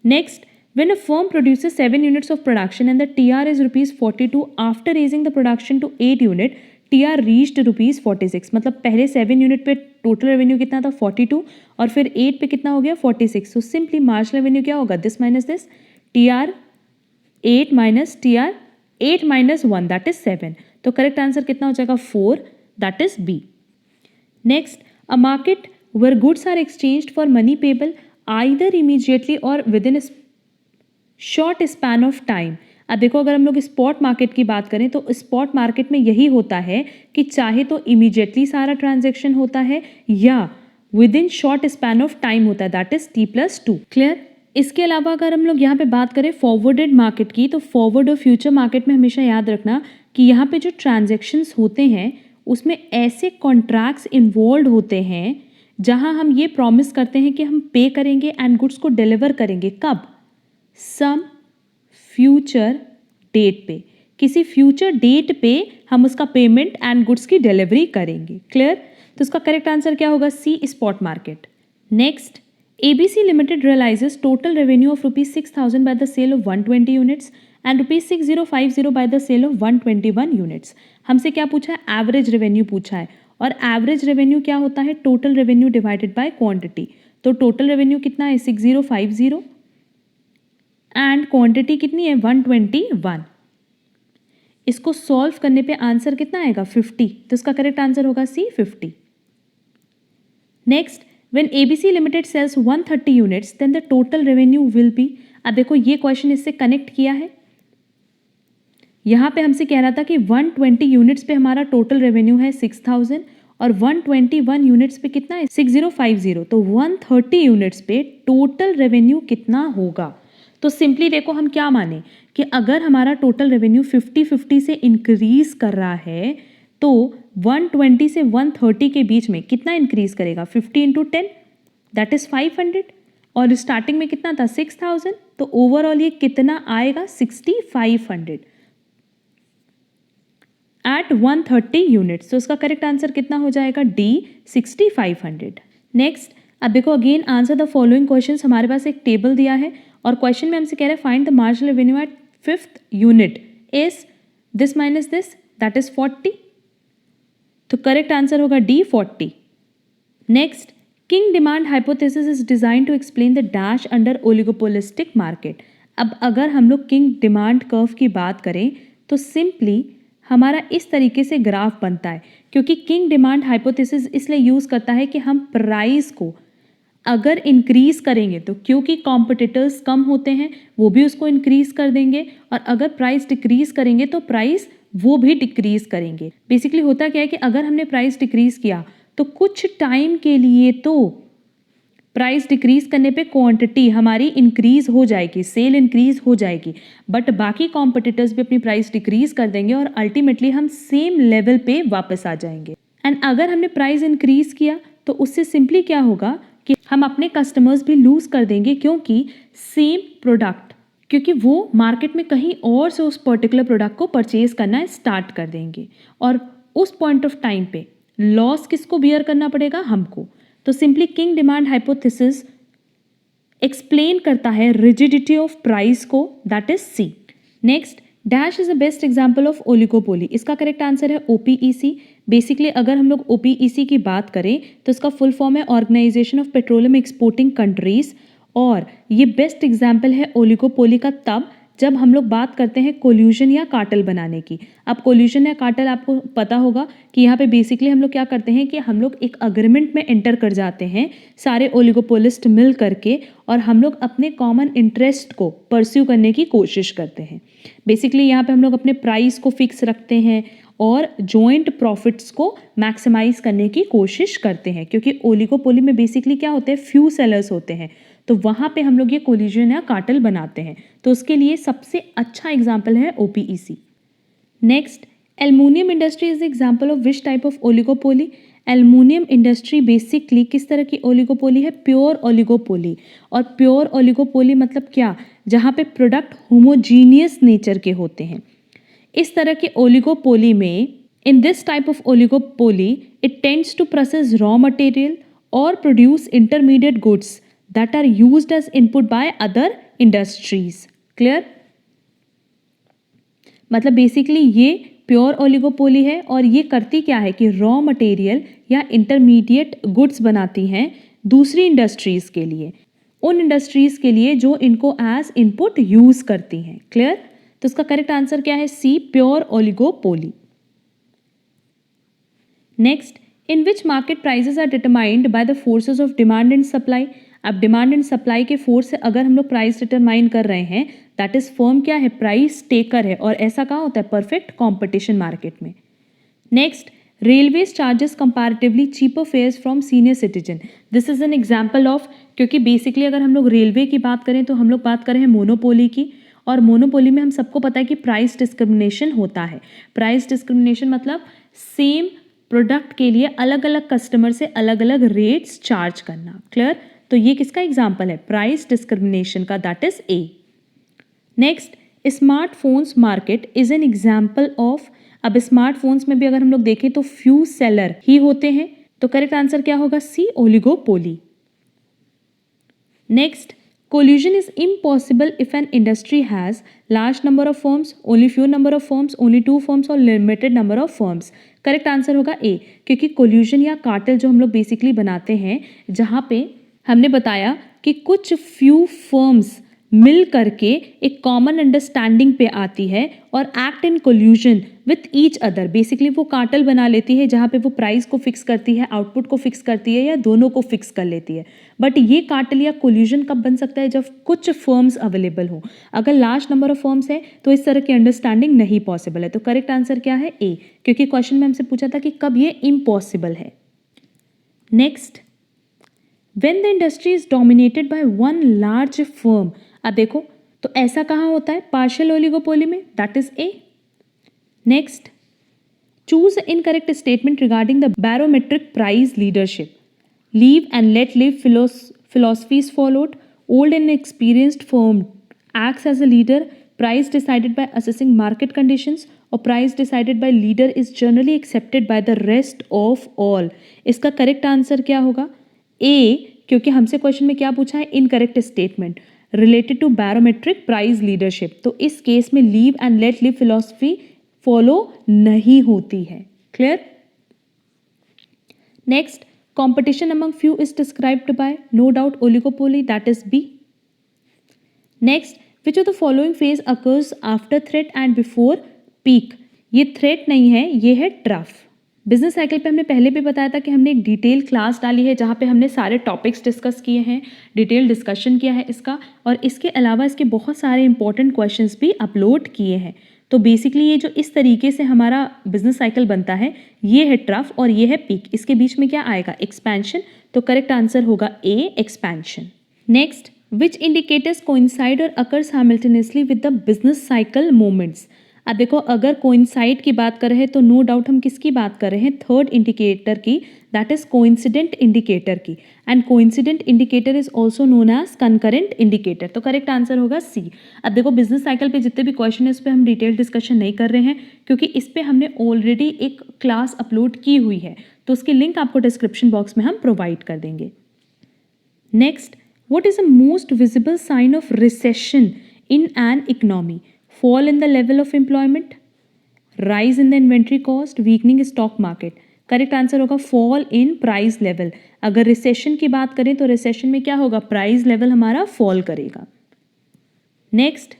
Next, when a firm produces 7 units of production and the TR is rupees 42, after raising the production to 8 unit TR reached rupees 46। मतलब पहले 7 unit पे total revenue कितना था 42 और फिर 8 पे कितना हो गया 46। सो सिंपली मार्जिनल रेवेन्यू क्या होगा, this minus this, TR 8 minus TR 8 minus 1 that is 7। तो करेक्ट आंसर कितना हो जाएगा 4, that is B. Next, a market where goods are exchanged for money payable either immediately or within short span of time. अब देखो अगर हम लोग spot market की बात करें तो स्पॉट मार्केट में यही होता है कि चाहे तो इमीडिएटली सारा ट्रांजैक्शन होता है या with in short span of time होता है, दैट इज T+2। क्लियर। इसके अलावा अगर हम लोग यहाँ पे बात करें फॉरवर्डेड मार्केट की, तो फॉरवर्ड और फ्यूचर मार्केट में हमेशा याद रखना कि यहाँ पे जो ट्रांजेक्शन्स होते हैं उसमें ऐसे कॉन्ट्रैक्ट्स इन्वॉल्व होते हैं जहाँ हम ये प्रॉमिस करते हैं कि हम पे करेंगे एंड गुड्स को डिलीवर करेंगे, कब, सम फ्यूचर डेट पे, किसी फ्यूचर डेट पे हम उसका पेमेंट एंड गुड्स की डिलीवरी करेंगे। क्लियर। तो इसका करेक्ट आंसर क्या होगा, C, spot market. Next, ABC Limited realizes total revenue of ₹6,000 by the sale of 120 units and ₹6,050 by the sale of 121 units। हमसे क्या पूछा है, एवरेज रेवेन्यू पूछा है, और एवरेज रेवेन्यू क्या होता है, total revenue divided by quantity. तो टोटल रेवेन्यू कितना है 6050 एंड क्वांटिटी कितनी है 121। इसको सॉल्व करने पे आंसर कितना आएगा 50। तो इसका करेक्ट आंसर होगा सी, 50। Next, when ABC Limited sells 130 units then the total revenue will be। अब देखो ये क्वेश्चन इससे कनेक्ट किया है, यहाँ पे हमसे कह रहा था कि 120 यूनिट्स पे हमारा टोटल रेवेन्यू है 6000 और 121 यूनिट्स पे कितना है 6050। तो 130 यूनिट्स पे टोटल रेवेन्यू कितना होगा। तो सिंपली देखो हम क्या माने कि अगर हमारा टोटल रेवेन्यू 50-50 से इंक्रीज कर रहा है तो 120 से 130 के बीच में कितना इंक्रीज करेगा, 50 इंटू 10 दैट इज 500 और स्टार्टिंग में कितना था 6000। तो ओवरऑल ये कितना आएगा 6500 एट 130 यूनिट्स। तो इसका करेक्ट आंसर कितना हो जाएगा डी, 6500। नेक्स्ट, अब देखो again answer the following questions. हमारे पास एक टेबल दिया है और क्वेश्चन में हमसे कह रहा है find the marginal revenue at 5th unit is this minus this that is 40। तो करेक्ट आंसर होगा D, 40। Next, kinked demand hypothesis is design to explain the dash under oligopolistic market. अब अगर हम लोग किंग डिमांड कर्व की बात करें तो सिंपली हमारा इस तरीके से ग्राफ बनता है, क्योंकि किंग डिमांड हाइपोथेसिस इसलिए यूज़ करता है कि हम प्राइस को अगर इंक्रीज करेंगे तो क्योंकि कॉम्पिटिटर्स कम होते हैं वो भी उसको इंक्रीज कर देंगे, और अगर प्राइस डिक्रीज करेंगे तो प्राइस वो भी डिक्रीज करेंगे। बेसिकली होता क्या है कि अगर हमने प्राइस डिक्रीज किया तो कुछ टाइम के लिए तो प्राइस डिक्रीज करने पे क्वांटिटी हमारी इंक्रीज हो जाएगी, सेल इंक्रीज हो जाएगी, बट बाकी कॉम्पिटिटर्स भी अपनी प्राइस डिक्रीज कर देंगे और अल्टीमेटली हम सेम लेवल पे वापस आ जाएंगे। एंड अगर हमने प्राइस इंक्रीज किया तो उससे सिंपली क्या होगा कि हम अपने कस्टमर्स भी लूज कर देंगे, क्योंकि वो मार्केट में कहीं और से उस पर्टिकुलर प्रोडक्ट को परचेज करना स्टार्ट कर देंगे और उस पॉइंट ऑफ टाइम पे लॉस किसको बियर करना पड़ेगा? हमको। तो simply kinked demand hypothesis explain करता है रिजिडिटी ऑफ प्राइस को, that is C. Next, dash is the best example of oligopoly. इसका करेक्ट आंसर है ओपीईसी। बेसिकली अगर हम लोग ओपीईसी की बात करें तो इसका फुल फॉर्म है organisation of petroleum exporting countries, और ये बेस्ट एग्जाम्पल है ओलिगोपोली का तब जब हम लोग बात करते हैं कोल्यूशन या कार्टेल बनाने की। अब कोल्यूशन या कार्टेल आपको पता होगा कि यहाँ पे बेसिकली हम लोग क्या करते हैं कि हम लोग एक अग्रीमेंट में एंटर कर जाते हैं सारे ओलिगोपोलिस्ट मिल करके, और हम लोग अपने कॉमन इंटरेस्ट को परस्यू करने की कोशिश करते हैं। बेसिकली यहाँ पे हम लोग अपने प्राइस को फिक्स रखते हैं और जॉइंट प्रॉफिट्स को मैक्सिमाइज करने की कोशिश करते हैं, क्योंकि ओलिगोपोली में बेसिकली क्या होते हैं, फ्यू सेलर्स होते हैं, तो वहाँ पे हम लोग ये कोलिजन या कार्टेल बनाते हैं। तो उसके लिए सबसे अच्छा एग्जाम्पल है OPEC. Next, aluminium industry is example of which type of oligopoly? Aluminium industry basically किस तरह की ओलिगोपोली है? Pure oligopoly. और प्योर ओलिगोपोली मतलब क्या? जहाँ पे प्रोडक्ट होमोजीनियस नेचर के होते हैं। इस तरह के ओलिगोपोली में, in this type of oligopoly, it tends to process raw material और produce intermediate goods that are used as input by other industries. Clear? मतलब बेसिकली ये प्योर ओलिगोपोली है और ये करती क्या है कि रॉ मटेरियल या इंटरमीडिएट गुड्स बनाती हैं दूसरी इंडस्ट्रीज के लिए, उन इंडस्ट्रीज के लिए जो इनको एज इनपुट यूज करती हैं। क्लियर? तो इसका करेक्ट आंसर क्या है? C, pure oligopoly. Next, in which market prices are determined by the forces of demand and supply? अब डिमांड एंड सप्लाई के फोर्स से अगर हम लोग प्राइस डिटरमाइन कर रहे हैं, दैट इज फर्म क्या है? प्राइस टेकर है, और ऐसा कहाँ होता है? परफेक्ट कंपटीशन मार्केट में। Next, railways charges comparatively cheaper fares from senior citizen. This is an example of, क्योंकि बेसिकली अगर हम लोग रेलवे की बात करें तो हम लोग बात करें हैं मोनोपोली की, और मोनोपोली में हम सबको पता है कि प्राइस डिस्क्रिमिनेशन होता है। प्राइस डिस्क्रिमिनेशन मतलब सेम प्रोडक्ट के लिए अलग अलग कस्टमर से अलग अलग रेट्स चार्ज करना। क्लियर? तो ये किसका एग्जाम्पल है? प्राइस डिस्क्रिमिनेशन का, that is A. Next, smartphones market is an example of. अब स्मार्टफोन्स में भी अगर हम लोग देखें तो फ्यू सेलर ही होते हैं, तो करेक्ट आंसर क्या होगा? C, oligopoly. Next, collusion is impossible if an industry has large number of firms, only few number of firms, only 2 firms और limited number of firms। Correct answer होगा ए, क्योंकि collision या cartel जो हम लोग basically बनाते हैं, जहाँ पे हमने बताया कि कुछ फ्यू फर्म्स मिल करके एक कॉमन अंडरस्टैंडिंग पे आती है और act in collision with each other. Basically वो कार्टेल बना लेती है जहाँ पे वो प्राइस को फिक्स करती है, आउटपुट को फिक्स करती है, या दोनों को फिक्स कर लेती है। बट ये कार्टेल या कोल्यूशन कब बन सकता है? जब कुछ फर्म्स अवेलेबल हो। अगर लार्ज नंबर ऑफ फर्म्स है तो इस तरह की अंडरस्टैंडिंग नहीं पॉसिबल है। तो करेक्ट आंसर क्या है? ए, क्योंकि क्वेश्चन में हमसे पूछा था कि कब ये इम्पॉसिबल है। Next, when the industry is dominated by one large firm। अब देखो तो ऐसा कहाँ होता है? पार्शियल ओलिगोपोली में, that is A. Next, choose incorrect statement regarding the barometric price leadership. Leave and let live philosophy is followed, old and experienced firm acts as a leader, price decided by assessing market conditions, और price decided by leader is generally accepted by the rest of all। इसका correct answer क्या होगा? ए, क्योंकि हमसे question में क्या पूछा है? Incorrect statement related to barometric price leadership. तो इस केस में live and let live philosophy follow नहीं होती है। Clear? Next, competition among few is described by, no doubt, oligopoly, that is B। Next, which of the following phase occurs after threat and before peak? ये threat नहीं है, ये है trough. Business cycle पे हमने पहले भी बताया था कि हमने एक डिटेल क्लास डाली है जहाँ पे हमने सारे टॉपिक्स डिस्कस किए हैं, डिटेल डिस्कशन किया है इसका, और इसके अलावा इसके बहुत सारे इंपॉर्टेंट क्वेश्चंस भी अपलोड किए हैं। तो बेसिकली ये जो इस तरीके से हमारा बिजनेस साइकिल बनता है, ये है ट्रफ और ये है पीक। इसके बीच में क्या आएगा? एक्सपेंशन। तो करेक्ट आंसर होगा ए, एक्सपेंशन। नेक्स्ट, विच इंडिकेटर्स कोइंसाइड और occur simultaneously with the business cycle moments. अब देखो, अगर कोइंसाइड की बात कर रहे हैं तो नो डाउट हम किसकी बात कर रहे हैं? थर्ड इंडिकेटर की, दैट इज कोइंसिडेंट इंडिकेटर की। And coincident indicator is also known as concurrent indicator. तो करेक्ट आंसर होगा सी। अब देखो, बिजनेस साइकिल पे जितने भी क्वेश्चन है इस पर हम डिटेल डिस्कशन नहीं कर रहे हैं, क्योंकि इस पर हमने ऑलरेडी एक क्लास अपलोड की हुई है, तो उसकी लिंक आपको डिस्क्रिप्शन बॉक्स में हम प्रोवाइड कर देंगे। Next, what is the most visible sign of recession in an economy? Fall in the level of employment, rise in the inventory cost, weakening stock market. Correct answer होगा fall in price level. अगर recession की बात करें तो recession में क्या होगा? Price level हमारा फॉल करेगा। Next,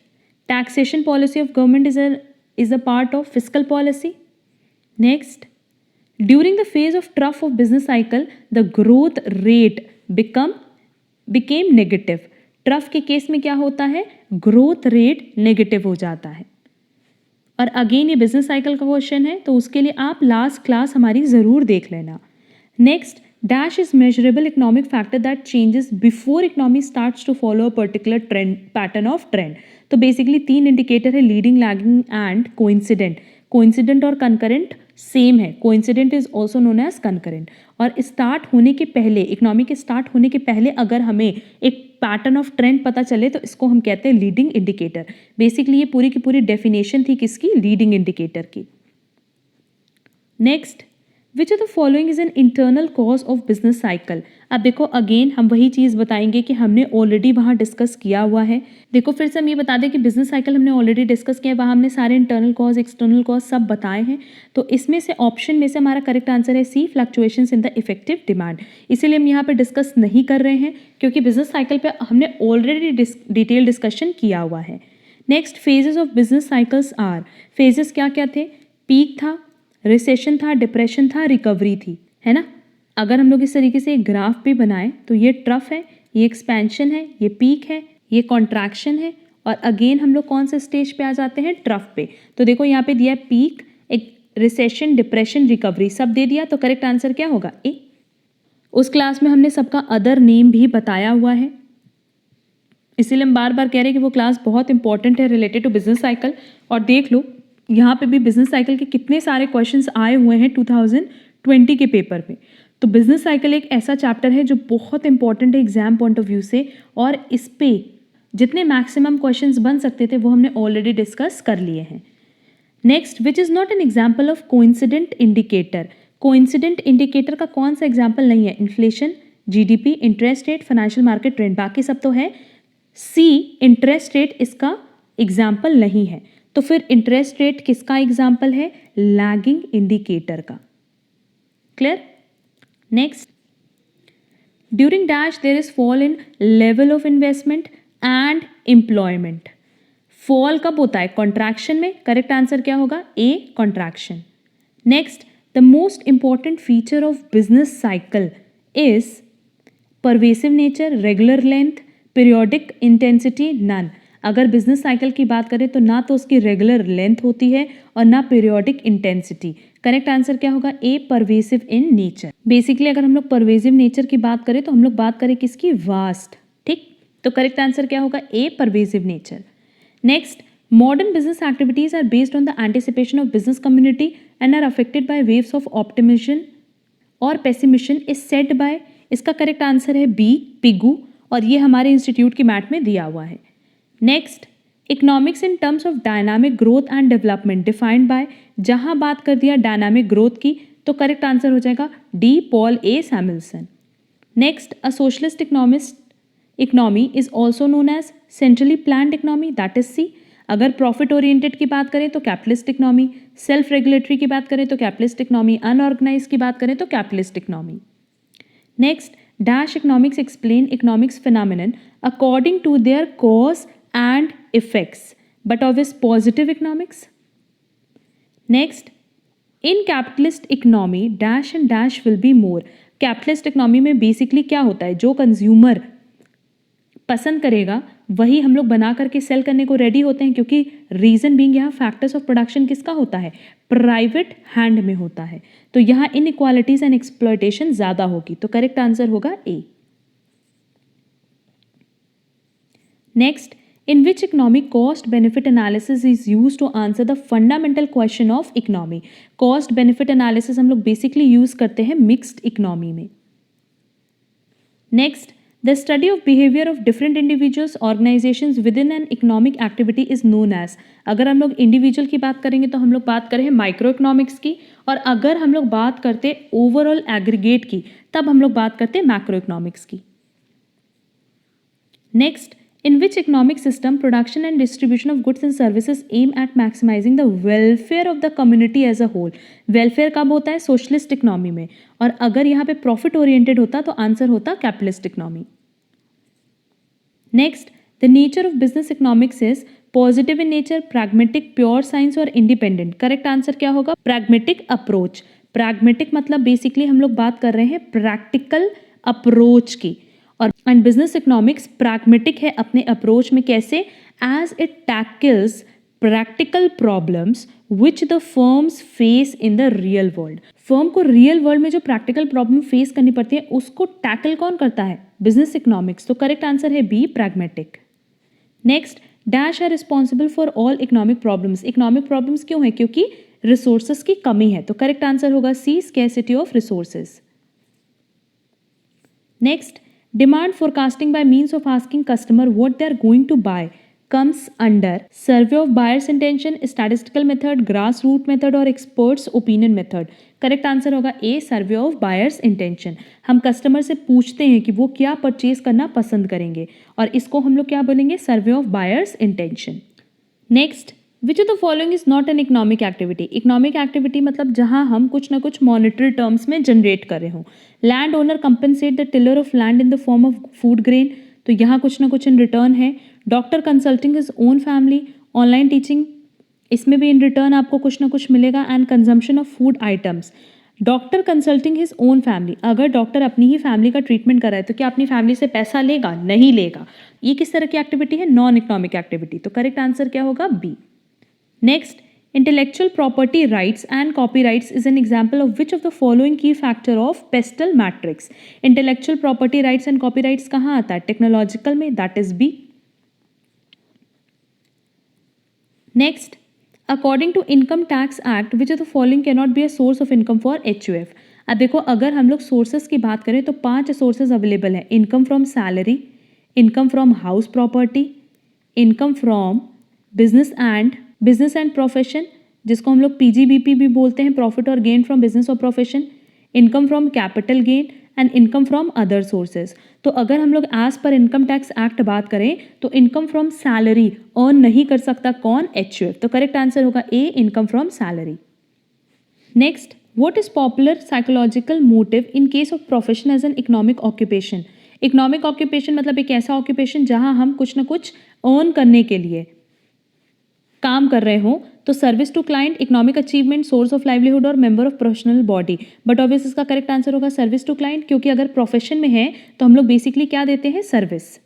taxation policy of government is a part of fiscal policy. Next, during the phase of trough of business cycle the growth rate became negative. Trough के केस में क्या होता है? ग्रोथ रेट नेगेटिव हो जाता है। और अगेन ये बिजनेस साइकिल का क्वेश्चन है, तो उसके लिए आप लास्ट क्लास हमारी ज़रूर देख लेना। Next, dash is measurable economic factor that changes before economy starts to follow a particular trend, pattern of trend. तो बेसिकली 3 इंडिकेटर है, leading, lagging and coincident. Coincident और कंकरेंट सेम है, coincident is also known as concurrent. और start होने के पहले, economy के start होने के पहले अगर हमें एक पैटर्न ऑफ ट्रेंड पता चले तो इसको हम कहते हैं लीडिंग इंडिकेटर। बेसिकली ये पूरी की पूरी डेफिनेशन थी किसकी? लीडिंग इंडिकेटर की। Next, which of the following is an internal cause of business cycle. अब देखो, अगेन हम वही चीज़ बताएंगे कि हमने ऑलरेडी वहाँ डिस्कस किया हुआ है। देखो, फिर से हम ये बता दें कि बिजनेस साइकिल हमने ऑलरेडी डिस्कस किया है, वहाँ हमने सारे इंटरनल कॉज, एक्सटर्नल कॉज सब बताए हैं। तो इसमें से ऑप्शन में से हमारा करेक्ट आंसर है C, fluctuations in the effective demand. इसीलिए हम यहाँ पे डिस्कस नहीं कर रहे हैं, क्योंकि बिजनेस साइकिल पे हमने ऑलरेडी डिटेल डिस्कशन किया हुआ है। Next, phases of business cycles are. Phases क्या क्या थे? पीक था, रिसेशन था, डिप्रेशन था, रिकवरी थी, है ना। अगर हम लोग इस तरीके से एक ग्राफ भी बनाएं तो ये ट्रफ है, ये एक्सपेंशन है, ये पीक है, ये कॉन्ट्रैक्शन है, और अगेन हम लोग कौन से स्टेज पे आ जाते हैं? ट्रफ पे। तो देखो यहाँ पे दिया है पीक, एक रिसेशन, डिप्रेशन, रिकवरी, सब दे दिया। तो करेक्ट आंसर क्या होगा? ए। उस क्लास में हमने सबका अदर नेम भी बताया हुआ है, इसीलिए हम बार बार कह रहे हैं कि वो क्लास बहुत इंपॉर्टेंट है रिलेटेड टू बिजनेस साइकिल। और देख लो, यहाँ पे भी बिजनेस साइकिल के कितने सारे क्वेश्चंस आए हुए हैं 2020 के पेपर में। तो बिजनेस साइकिल एक ऐसा चैप्टर है जो बहुत इंपॉर्टेंट है एग्जाम पॉइंट ऑफ व्यू से, और इस पे जितने मैक्सिमम क्वेश्चंस बन सकते थे वो हमने ऑलरेडी डिस्कस कर लिए हैं। Next, which is not an example of coincident indicator. Coincident indicator का कौन सा एग्जाम्पल नहीं है? Inflation, GDP, interest rate, financial market trend, बाकी सब तो है। सी, इंटरेस्ट रेट इसका एग्जाम्पल नहीं है। तो फिर इंटरेस्ट रेट किसका एग्जाम्पल है? लैगिंग इंडिकेटर का। Clear? Next, during dash there is fall in level of investment and employment. Fall कब होता है? कॉन्ट्रैक्शन में। करेक्ट आंसर क्या होगा? A, contraction. Next, the most important feature of business cycle is pervasive nature, regular length, periodic intensity, none. अगर business cycle की बात करें तो ना तो उसकी रेगुलर लेंथ होती है और ना पीरियोडिक इंटेंसिटी। करेक्ट आंसर क्या होगा? A, pervasive in nature. Basically अगर हम लोग परवेसिव नेचर की बात करें तो हम लोग बात करें किसकी? वास्ट। ठीक, तो करेक्ट आंसर क्या होगा? A, pervasive nature. Next, modern business activities are based on the anticipation of business community and are affected by waves of optimism और पेसिमिज्म इज सेड बाय। इसका करेक्ट आंसर है B, Pigou, और ये हमारे institute की mat में दिया हुआ है। Next, economics in terms of dynamic growth and development defined by. जहां बात कर दिया डायनामिक ग्रोथ की तो करेक्ट आंसर हो जाएगा D, Paul A Samuelson. Next, a socialist economy is also known as centrally planned economy, that is C. अगर profit oriented की बात करें तो कैपिटलिस्ट इकोनॉमी, सेल्फ रेगुलेटरी की बात करें तो कैपिटलिस्ट इकोनॉमी, अनऑर्गेनाइज की बात करें तो capitalist economy. Next, dash economics explain economics phenomenon according to their cause and effects, but always positive economics. Next, in capitalist economy dash and dash will be more. Capitalist economy में basically क्या होता है? जो consumer पसंद करेगा वही हम लोग बना करके सेल करने को रेडी होते हैं, क्योंकि रीज़न बीइंग यहाँ फैक्टर्स ऑफ प्रोडक्शन किसका होता है, प्राइवेट हैंड में होता है। तो यहाँ इनइक्वालिटीज एंड एक्सप्लॉयटेशन ज़्यादा होगी। तो करेक्ट आंसर होगा A. Next, in which economic cost benefit analysis is used to answer the fundamental question of economy? cost benefit analysis हम लोग basically use करते हैं mixed economy में। Next, the study of behavior of different individuals organizations within an economic activity is known as। अगर हम लोग individual की बात करेंगे तो हम लोग बात करें माइक्रो इकोनॉमिक्स की, और अगर हम लोग बात करते ओवरऑल एग्रीगेट की तब हम लोग बात करते मैक्रो इकोनॉमिक्स की। Next, in which economic system production and distribution of goods and services aim at maximizing the welfare of the community as a whole? welfare कब होता है, सोशलिस्ट इकोनॉमी में, और अगर यहाँ पे प्रॉफिट ओरिएंटेड होता तो आंसर होता capitalist economy. Next, the nature of business economics is positive in nature, pragmatic, pure science और इंडिपेंडेंट। करेक्ट आंसर क्या होगा, प्रैग्मेटिक अप्रोच। प्रैग्मेटिक मतलब बेसिकली हम लोग बात कर रहे हैं प्रैक्टिकल अप्रोच की, और एंड बिजनेस इकोनॉमिक्स प्रैग्मेटिक है अपने अप्रोच में। कैसे, as it tackles practical problems which the firms face in the real world. Firm को रियल वर्ल्ड में जो प्रैक्टिकल प्रॉब्लम फेस करनी पड़ती है उसको टैकल कौन करता है, बिजनेस इकोनॉमिक्स। तो करेक्ट आंसर है B, pragmatic. Next, dash are responsible for all economic problems. Economic problems क्यों है, क्योंकि रिसोर्सेज की कमी है। तो करेक्ट आंसर होगा C, scarcity of resources. Next, demand forecasting by means of asking customer what they are going to buy comes under survey of buyer's intention, statistical method, grassroot method और experts opinion method। Correct answer होगा ए, survey of buyers intention. हम customer से पूछते हैं कि वो क्या purchase करना पसंद करेंगे, और इसको हम लोग क्या बोलेंगे, survey of buyers intention. Next, which of the following is not an economic activity. Economic activity मतलब जहां हम कुछ ना कुछ मॉनिटरी टर्म्स में जनरेट कर रहे हो। Land owner compensate the tiller of land in the form of food grain, तो यहाँ कुछ ना कुछ इन रिटर्न है। Doctor consulting his own family, online teaching, इसमें भी इन रिटर्न आपको कुछ ना कुछ मिलेगा। And consumption of food items, doctor consulting his own family, अगर डॉक्टर अपनी ही फैमिली का ट्रीटमेंट कर रहा है तो क्या अपनी फैमिली से पैसा लेगा, नहीं लेगा। ये किस तरह की एक्टिविटी है, नॉन इकोनॉमिक एक्टिविटी। तो करेक्ट आंसर क्या होगा, B. Next, intellectual property rights and copyrights is an example of which of the following key factor of Pestel matrix। intellectual property rights and copyrights कहाँ आता है, technological में, that is B। Next, according to income tax act which of the following cannot be a source of income for HUF। अब देखो, अगर हम लोग sources की बात करें तो 5 सोर्सेज अवेलेबल है। Income from salary, income from house property, income from business and profession, जिसको हम लोग पीजीबीपी भी बोलते हैं, प्रॉफिट और गेन फ्रॉम बिजनेस और profession, income from capital gain and income from other sources. तो अगर हम लोग as per income tax act बात करें तो इनकम फ्रॉम सैलरी अर्न नहीं कर सकता कौन, एचयूएफ। तो करेक्ट आंसर होगा A, income from salary. Next, what is popular psychological motive in case of profession as an economic occupation. Economic occupation मतलब एक ऐसा ऑक्यूपेशन जहां हम कुछ ना कुछ अर्न करने के लिए काम कर रहे हो। तो service to client, economic achievement, source of livelihood और member of professional body. But obvious इसका करेक्ट आंसर होगा सर्विस टू क्लाइंट, क्योंकि अगर प्रोफेशन में है तो हम लोग बेसिकली क्या देते हैं, service.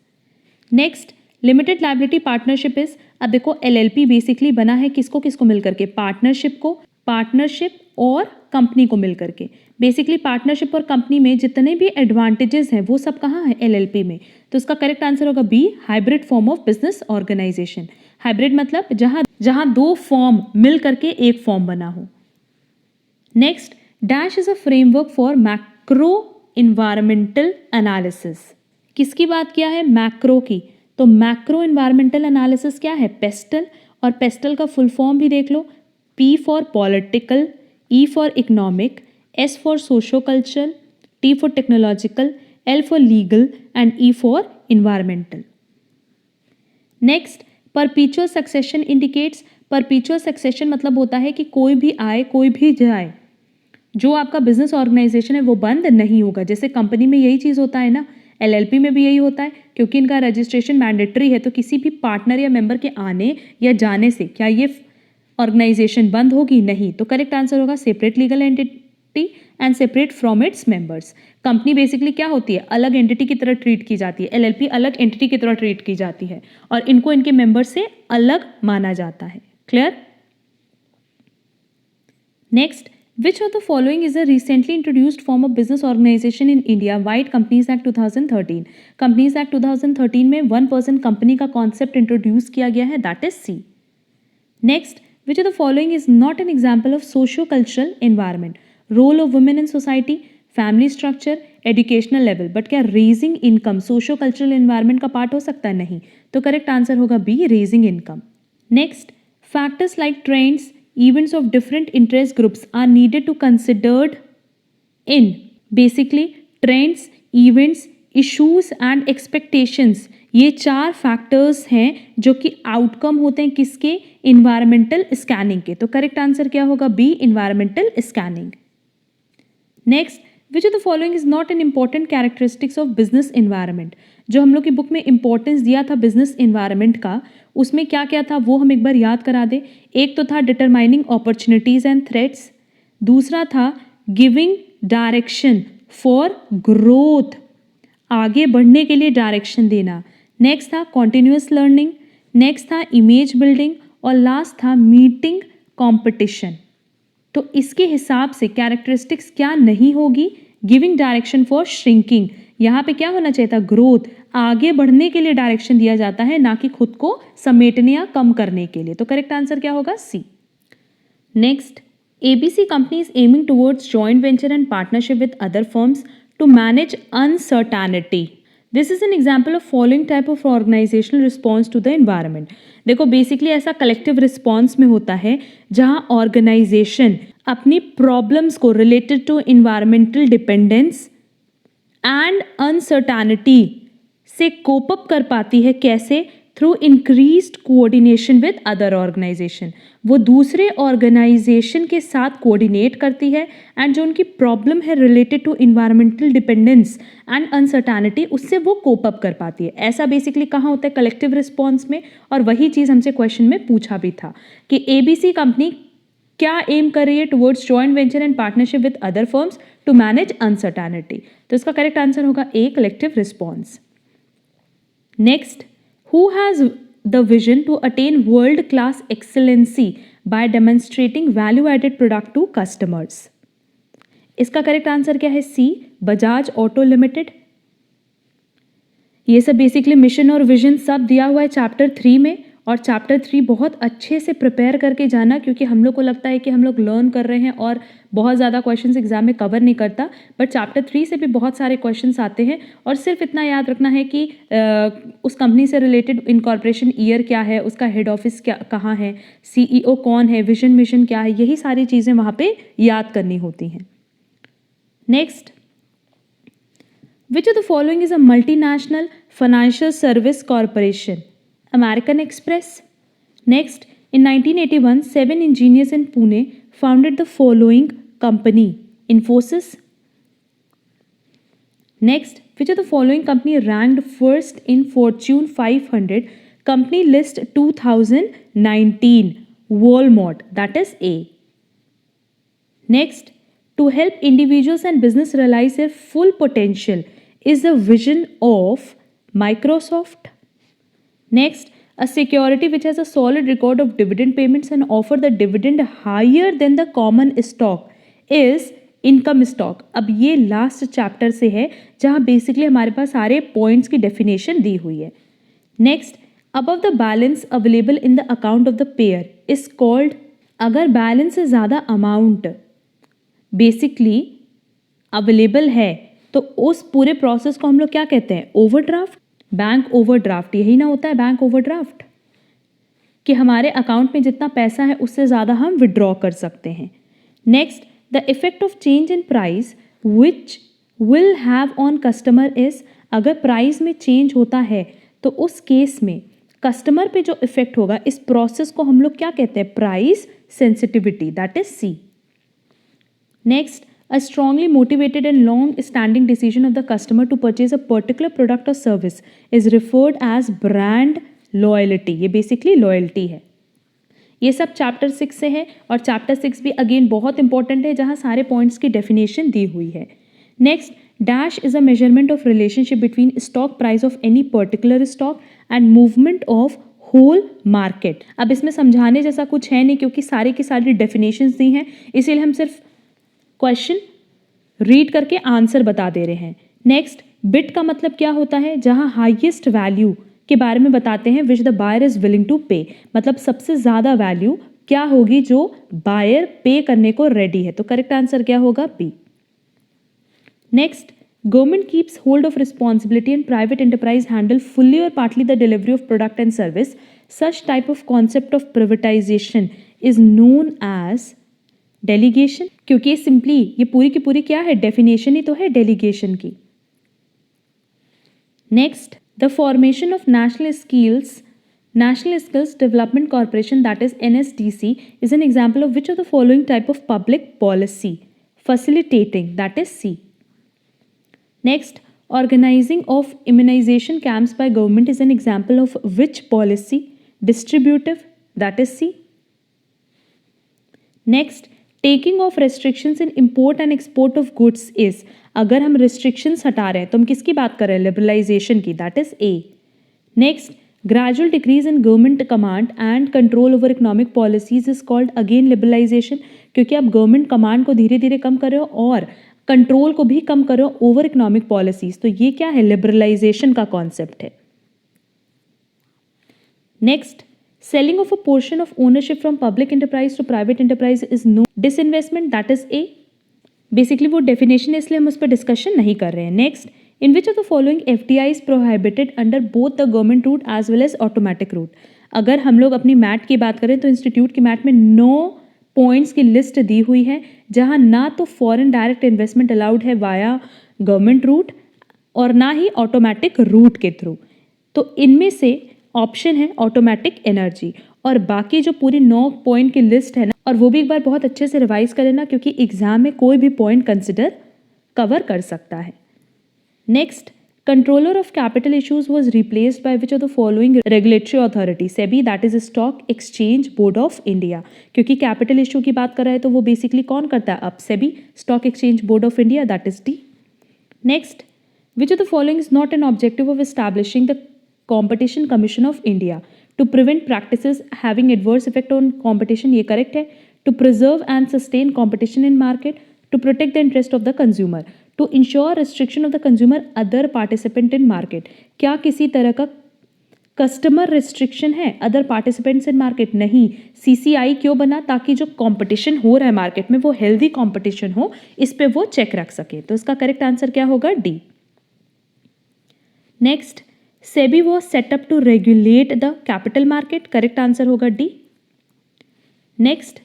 Next, limited liability partnership is, अब देखो एलएलपी बेसिकली बना है किसको किसको मिलकर के, पार्टनरशिप को, पार्टनरशिप और कंपनी को मिलकर के। बेसिकली पार्टनरशिप और कंपनी में जितने भी एडवांटेजेस हैं वो सब कहाँ है, एलएलपी में। तो इसका करेक्ट आंसर होगा B, hybrid form of business organisation. Hybrid मतलब जहां दो फॉर्म मिल करके एक फॉर्म बना हो। Next, dash is a framework for macro environmental analysis. किसकी बात किया है, मैक्रो की। तो मैक्रो इन्वायरमेंटल एनालिसिस क्या है, पेस्टल। और पेस्टल का फुल फॉर्म भी देख लो, P for political, E for economic, S for socio cultural, T for technological, L for legal and E for environmental. Next, perpetual succession indicates. Perpetual succession मतलब होता है कि कोई भी आए कोई भी जाए, जो आपका बिजनेस ऑर्गेनाइजेशन है वो बंद नहीं होगा। जैसे कंपनी में यही चीज़ होता है ना, एलएलपी में भी यही होता है, क्योंकि इनका रजिस्ट्रेशन मैंडेटरी है। तो किसी भी पार्टनर या मेंबर के आने या जाने से क्या ये ऑर्गेनाइजेशन बंद होगी, नहीं। तो करेक्ट आंसर होगा separate legal entity and separate from its members. Company basically क्या होती है, अलग एंटिटी की तरह ट्रीट की जाती है, एलएलपी अलग एंटिटी की तरह ट्रीट की जाती है और इनको इनके मेंबर्स से अलग माना जाता है। Clear? Next, which of the following is a recently introduced form of business organization in India? White Companies Act 2013. Companies Act 2013 में 1% कंपनी का कॉन्सेप्ट इंट्रोड्यूस किया गया है, that is C. Next, which of the following is not an example of socio-cultural environment? Role of women in society, family structure, educational level. But क्या raising income socio cultural environment का part हो सकता है? नहीं। तो correct answer होगा B, raising income. Next, factors like trends, events of different interest groups are needed to considered in basically trends, events, issues and expectations। ये 4 factors हैं जो कि आउटकम होते हैं किसके? इन्वायरमेंटल स्कैनिंग के। तो करेक्ट आंसर क्या होगा? B, environmental scanning. Next, which of the following is not an important characteristics of business environment? जो हम लोग की बुक में इंपॉर्टेंस दिया था बिजनेस इन्वायरमेंट का, उसमें क्या क्या था वो हम एक बार याद करा दें। एक तो था डिटरमाइनिंग अपॉर्चुनिटीज एंड थ्रेट्स, दूसरा था गिविंग डायरेक्शन फॉर ग्रोथ, आगे बढ़ने के लिए डायरेक्शन देना। नेक्स्ट था कॉन्टिन्यूअस लर्निंग, नेक्स्ट था इमेज बिल्डिंग और लास्ट था मीटिंग कॉम्पिटिशन। तो इसके हिसाब से कैरेक्टरिस्टिक्स क्या नहीं होगी? गिविंग डायरेक्शन फॉर श्रिंकिंग, यहाँ पे क्या होना चाहिए था? ग्रोथ, आगे बढ़ने के लिए डायरेक्शन दिया जाता है, ना कि खुद को समेटने या कम करने के लिए। तो करेक्ट आंसर क्या होगा? C. Next, ABC company is aiming towards joint venture and partnership with other firms to manage uncertainty. This is an example of following type of organizational response to the environment. देखो basically ऐसा collective response में होता है जहां organization अपनी problems को related to environmental dependence and uncertainty से cope up कर पाती है। कैसे? Through increased coordination with other organization. वो दूसरे ऑर्गेनाइजेशन के साथ कोऑर्डिनेट करती है एंड जो उनकी प्रॉब्लम है related to environmental dependence and uncertainty, उससे वो कोप अप कर पाती है। ऐसा बेसिकली कहाँ होता है? कलेक्टिव रिस्पॉन्स में। और वही चीज़ हमसे क्वेश्चन में पूछा भी था कि एबीसी कंपनी क्या एम कर रही है? Towards joint venture and partnership with other firms to manage uncertainty. तो इसका करेक्ट आंसर होगा A, collective response. Next, who has the vision to attain world class excellency by demonstrating value added product to customers? इसका correct answer क्या है? सी, Bajaj auto limited. ये सब basically mission और vision सब दिया हुआ है चैप्टर 3 में, और चैप्टर 3 बहुत अच्छे से प्रिपेयर करके जाना, क्योंकि हम लोग को लगता है कि हम लोग लर्न कर रहे हैं और बहुत ज़्यादा क्वेश्चंस एग्जाम में कवर नहीं करता, बट चैप्टर 3 से भी बहुत सारे क्वेश्चंस आते हैं। और सिर्फ इतना याद रखना है कि उस कंपनी से रिलेटेड इनकॉर्पोरेशन ईयर क्या है, उसका हेड ऑफिस क्या कहाँ है, सीईओ कौन है, विजन मिशन क्या है, यही सारी चीज़ें वहाँ पे याद करनी होती हैं। Next, which of the following is a multinational financial service corporation? American Express. Next, in 1981, 7 engineers in Pune founded the following company: Infosys. Next, which of the following company ranked first in Fortune 500 company list 2019? Walmart, that is A. Next, to help individuals and business realize their full potential is the vision of Microsoft. Next, a security which has a solid record of dividend payments and offer the dividend higher than the common stock is income stock. अब ये last chapter से है जहाँ basically हमारे पास सारे points की definition दी हुई है। Next, above the balance available in the account of the payer is called, अगर बैलेंस से ज़्यादा अमाउंट बेसिकली अवेलेबल है तो उस पूरे प्रोसेस को हम लोग क्या कहते हैं? Overdraft, bank overdraft. यही ना होता है बैंक ओवरड्राफ्ट, कि हमारे अकाउंट में जितना पैसा है उससे ज़्यादा हम विड्रॉ कर सकते हैं। Next, the effect of change in price which will have on customer is, अगर प्राइस में चेंज होता है तो उस केस में कस्टमर पे जो इफेक्ट होगा, इस प्रोसेस को हम लोग क्या कहते हैं? Price sensitivity, that is C. Next, a strongly motivated and long standing decision of the customer to purchase a particular product or service is referred as brand loyalty. ये basically loyalty है। ये सब चैप्टर 6 से है और chapter 6 भी again बहुत important है जहाँ सारे पॉइंट्स की डेफिनेशन दी हुई है। Next, dash is a measurement of relationship between stock price of any particular stock and movement of whole market. अब इसमें समझाने जैसा कुछ है नहीं क्योंकि सारी की सारी डेफिनेशंस दी हैं, इसीलिए हम सिर्फ क्वेश्चन रीड करके आंसर बता दे रहे हैं। नेक्स्ट, बिट का मतलब क्या होता है, जहां हाईएस्ट वैल्यू के बारे में बताते हैं which the buyer is willing to pay, मतलब सबसे ज्यादा वैल्यू क्या होगी जो बायर पे करने को रेडी है। तो करेक्ट आंसर क्या होगा, B. Next, government keeps hold of responsibility and private enterprise handle fully or partly the delivery of product and service. Such type of concept of privatization is known as delegation. क्योंकि simply ये पूरी की पूरी क्या है, definition ही तो है delegation की। Next, the formation of national skills development corporation that is NSDC is an example of which of the following type of public policy facilitating, that is C. Next, organizing of immunization camps by government is an example of which policy, distributive, that is C. Next, taking off restrictions in import and export of goods is, अगर हम restrictions हटा रहे हैं तो हम किसकी बात कर रहे हैं, liberalization की, that is A. Next, gradual decrease in government command and control over economic policies is called again liberalization, क्योंकि आप government command को धीरे धीरे कम कर रहे हो और कंट्रोल को भी कम करो ओवर इकोनॉमिक पॉलिसीज, तो ये क्या है, लिबरलाइजेशन का कॉन्सेप्ट है। Next, selling of a portion of ownership from public enterprise to private enterprise is known disinvestment, that is A. Basically वो डेफिनेशन है इसलिए हम उस पर डिस्कशन नहीं कर रहे हैं। Next, in which of the following FDI is prohibited under both the government route as well as automatic route. अगर हम लोग अपनी मैट की बात करें तो इंस्टीट्यूट की मैट में 9 पॉइंट्स की लिस्ट दी हुई है जहां ना तो फॉरेन डायरेक्ट इन्वेस्टमेंट अलाउड है वाया गवर्नमेंट रूट और ना ही ऑटोमेटिक रूट के थ्रू। तो इनमें से ऑप्शन है ऑटोमेटिक एनर्जी, और बाकी जो पूरी 9 पॉइंट की लिस्ट है ना, और वो भी एक बार बहुत अच्छे से रिवाइज कर लेना क्योंकि एग्जाम में कोई भी पॉइंट कंसिडर कवर कर सकता है। Next, controller of capital issues was replaced by which of the following regulatory authority, SEBI that is stock exchange board of India. क्योंकि कैपिटल इशू की बात कर रहे हैं तो वो बेसिकली कौन करता है, अब SEBI, stock exchange board of India, that is D. Next, which of the following is not an objective of establishing the competition commission of India to prevent practices having adverse effect on competition, ये करेक्ट है। To preserve and sustain competition in market, to protect the interest of the consumer, to ensure restriction of the consumer other participant in market. क्या किसी तरह का customer restriction है other participants in market, नहीं। CCI क्यों बना, ताकि जो कंपटीशन हो रहा है मार्केट में वो हेल्दी कंपटीशन हो, इस पे वो चेक रख सके। तो इसका करेक्ट आंसर क्या होगा, D. Next, SEBI was set up to regulate the capital market, correct answer होगा D. Next,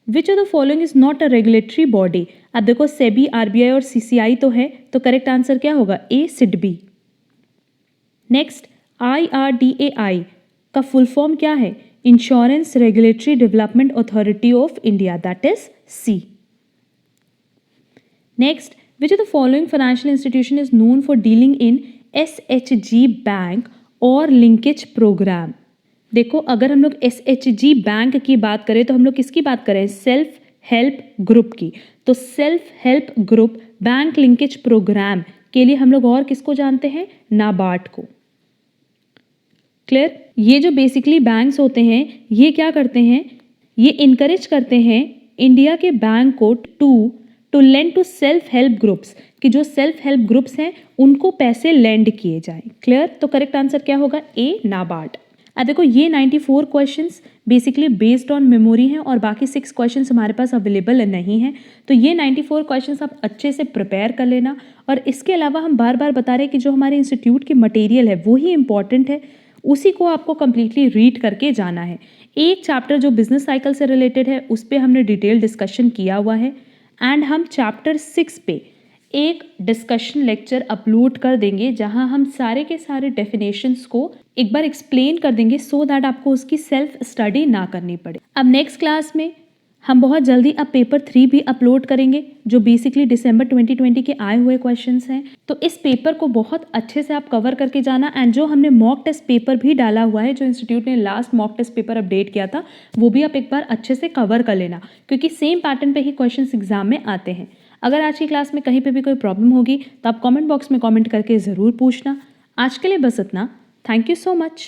which of the following is not a regulatory body. अब देखो सेबी, RBI और CCI तो है, तो करेक्ट आंसर क्या होगा, ए, सिडबी। नेक्स्ट, IRDAI का फुल फॉर्म क्या है, insurance regulatory development authority of India, that is C. Next, which of the following financial institution is known for dealing in SHG bank और linkage programme. देखो अगर हम लोग SHG बैंक की बात करें तो हम लोग किसकी बात करें, सेल्फ हेल्प ग्रुप की। तो self help group bank linkage programme के लिए हम लोग और किसको जानते हैं, नाबार्ड को। क्लियर। ये जो बेसिकली बैंक्स होते हैं ये क्या करते हैं, ये इनकरेज करते हैं इंडिया के बैंक को to lend to self help groups, कि जो सेल्फ हेल्प ग्रुप्स हैं उनको पैसे लेंड किए जाएं। क्लियर। तो करेक्ट आंसर क्या होगा, ए, नाबार्ड। अब देखो ये 94 questions basically based on memory हैं और बाकी 6 क्वेश्चंस हमारे पास अवेलेबल नहीं हैं। तो ये 94 क्वेश्चंस आप अच्छे से प्रिपेयर कर लेना। और इसके अलावा हम बार बार बता रहे हैं कि जो हमारे इंस्टीट्यूट की मटेरियल है वो ही इंपॉर्टेंट है, उसी को आपको कंप्लीटली रीड करके जाना है। एक चैप्टर जो बिजनेस साइकिल से रिलेटेड है उस पर हमने डिटेल डिस्कशन किया हुआ है, एंड हम चैप्टर 6 पे एक डिस्कशन लेक्चर अपलोड कर देंगे जहां हम सारे के सारे डेफिनेशंस को एक बार एक्सप्लेन कर देंगे, सो दैट आपको उसकी सेल्फ स्टडी ना करनी पड़े। अब नेक्स्ट क्लास में हम बहुत जल्दी अब पेपर 3 भी अपलोड करेंगे जो बेसिकली दिसंबर 2020 के आए हुए क्वेश्चंस हैं। तो इस पेपर को बहुत अच्छे से आप कवर करके जाना एंड जो हमने मॉक टेस्ट पेपर भी डाला हुआ है, जो इंस्टीट्यूट ने last mock test paper update किया था, वो भी आप एक बार अच्छे से कवर कर लेना क्योंकि सेम पैटर्न पे ही क्वेश्चंस एग्जाम में आते हैं। अगर आज की क्लास में कहीं पे भी कोई प्रॉब्लम होगी तो आप कमेंट बॉक्स में कमेंट करके ज़रूर पूछना। आज के लिए बस इतना। Thank you so much.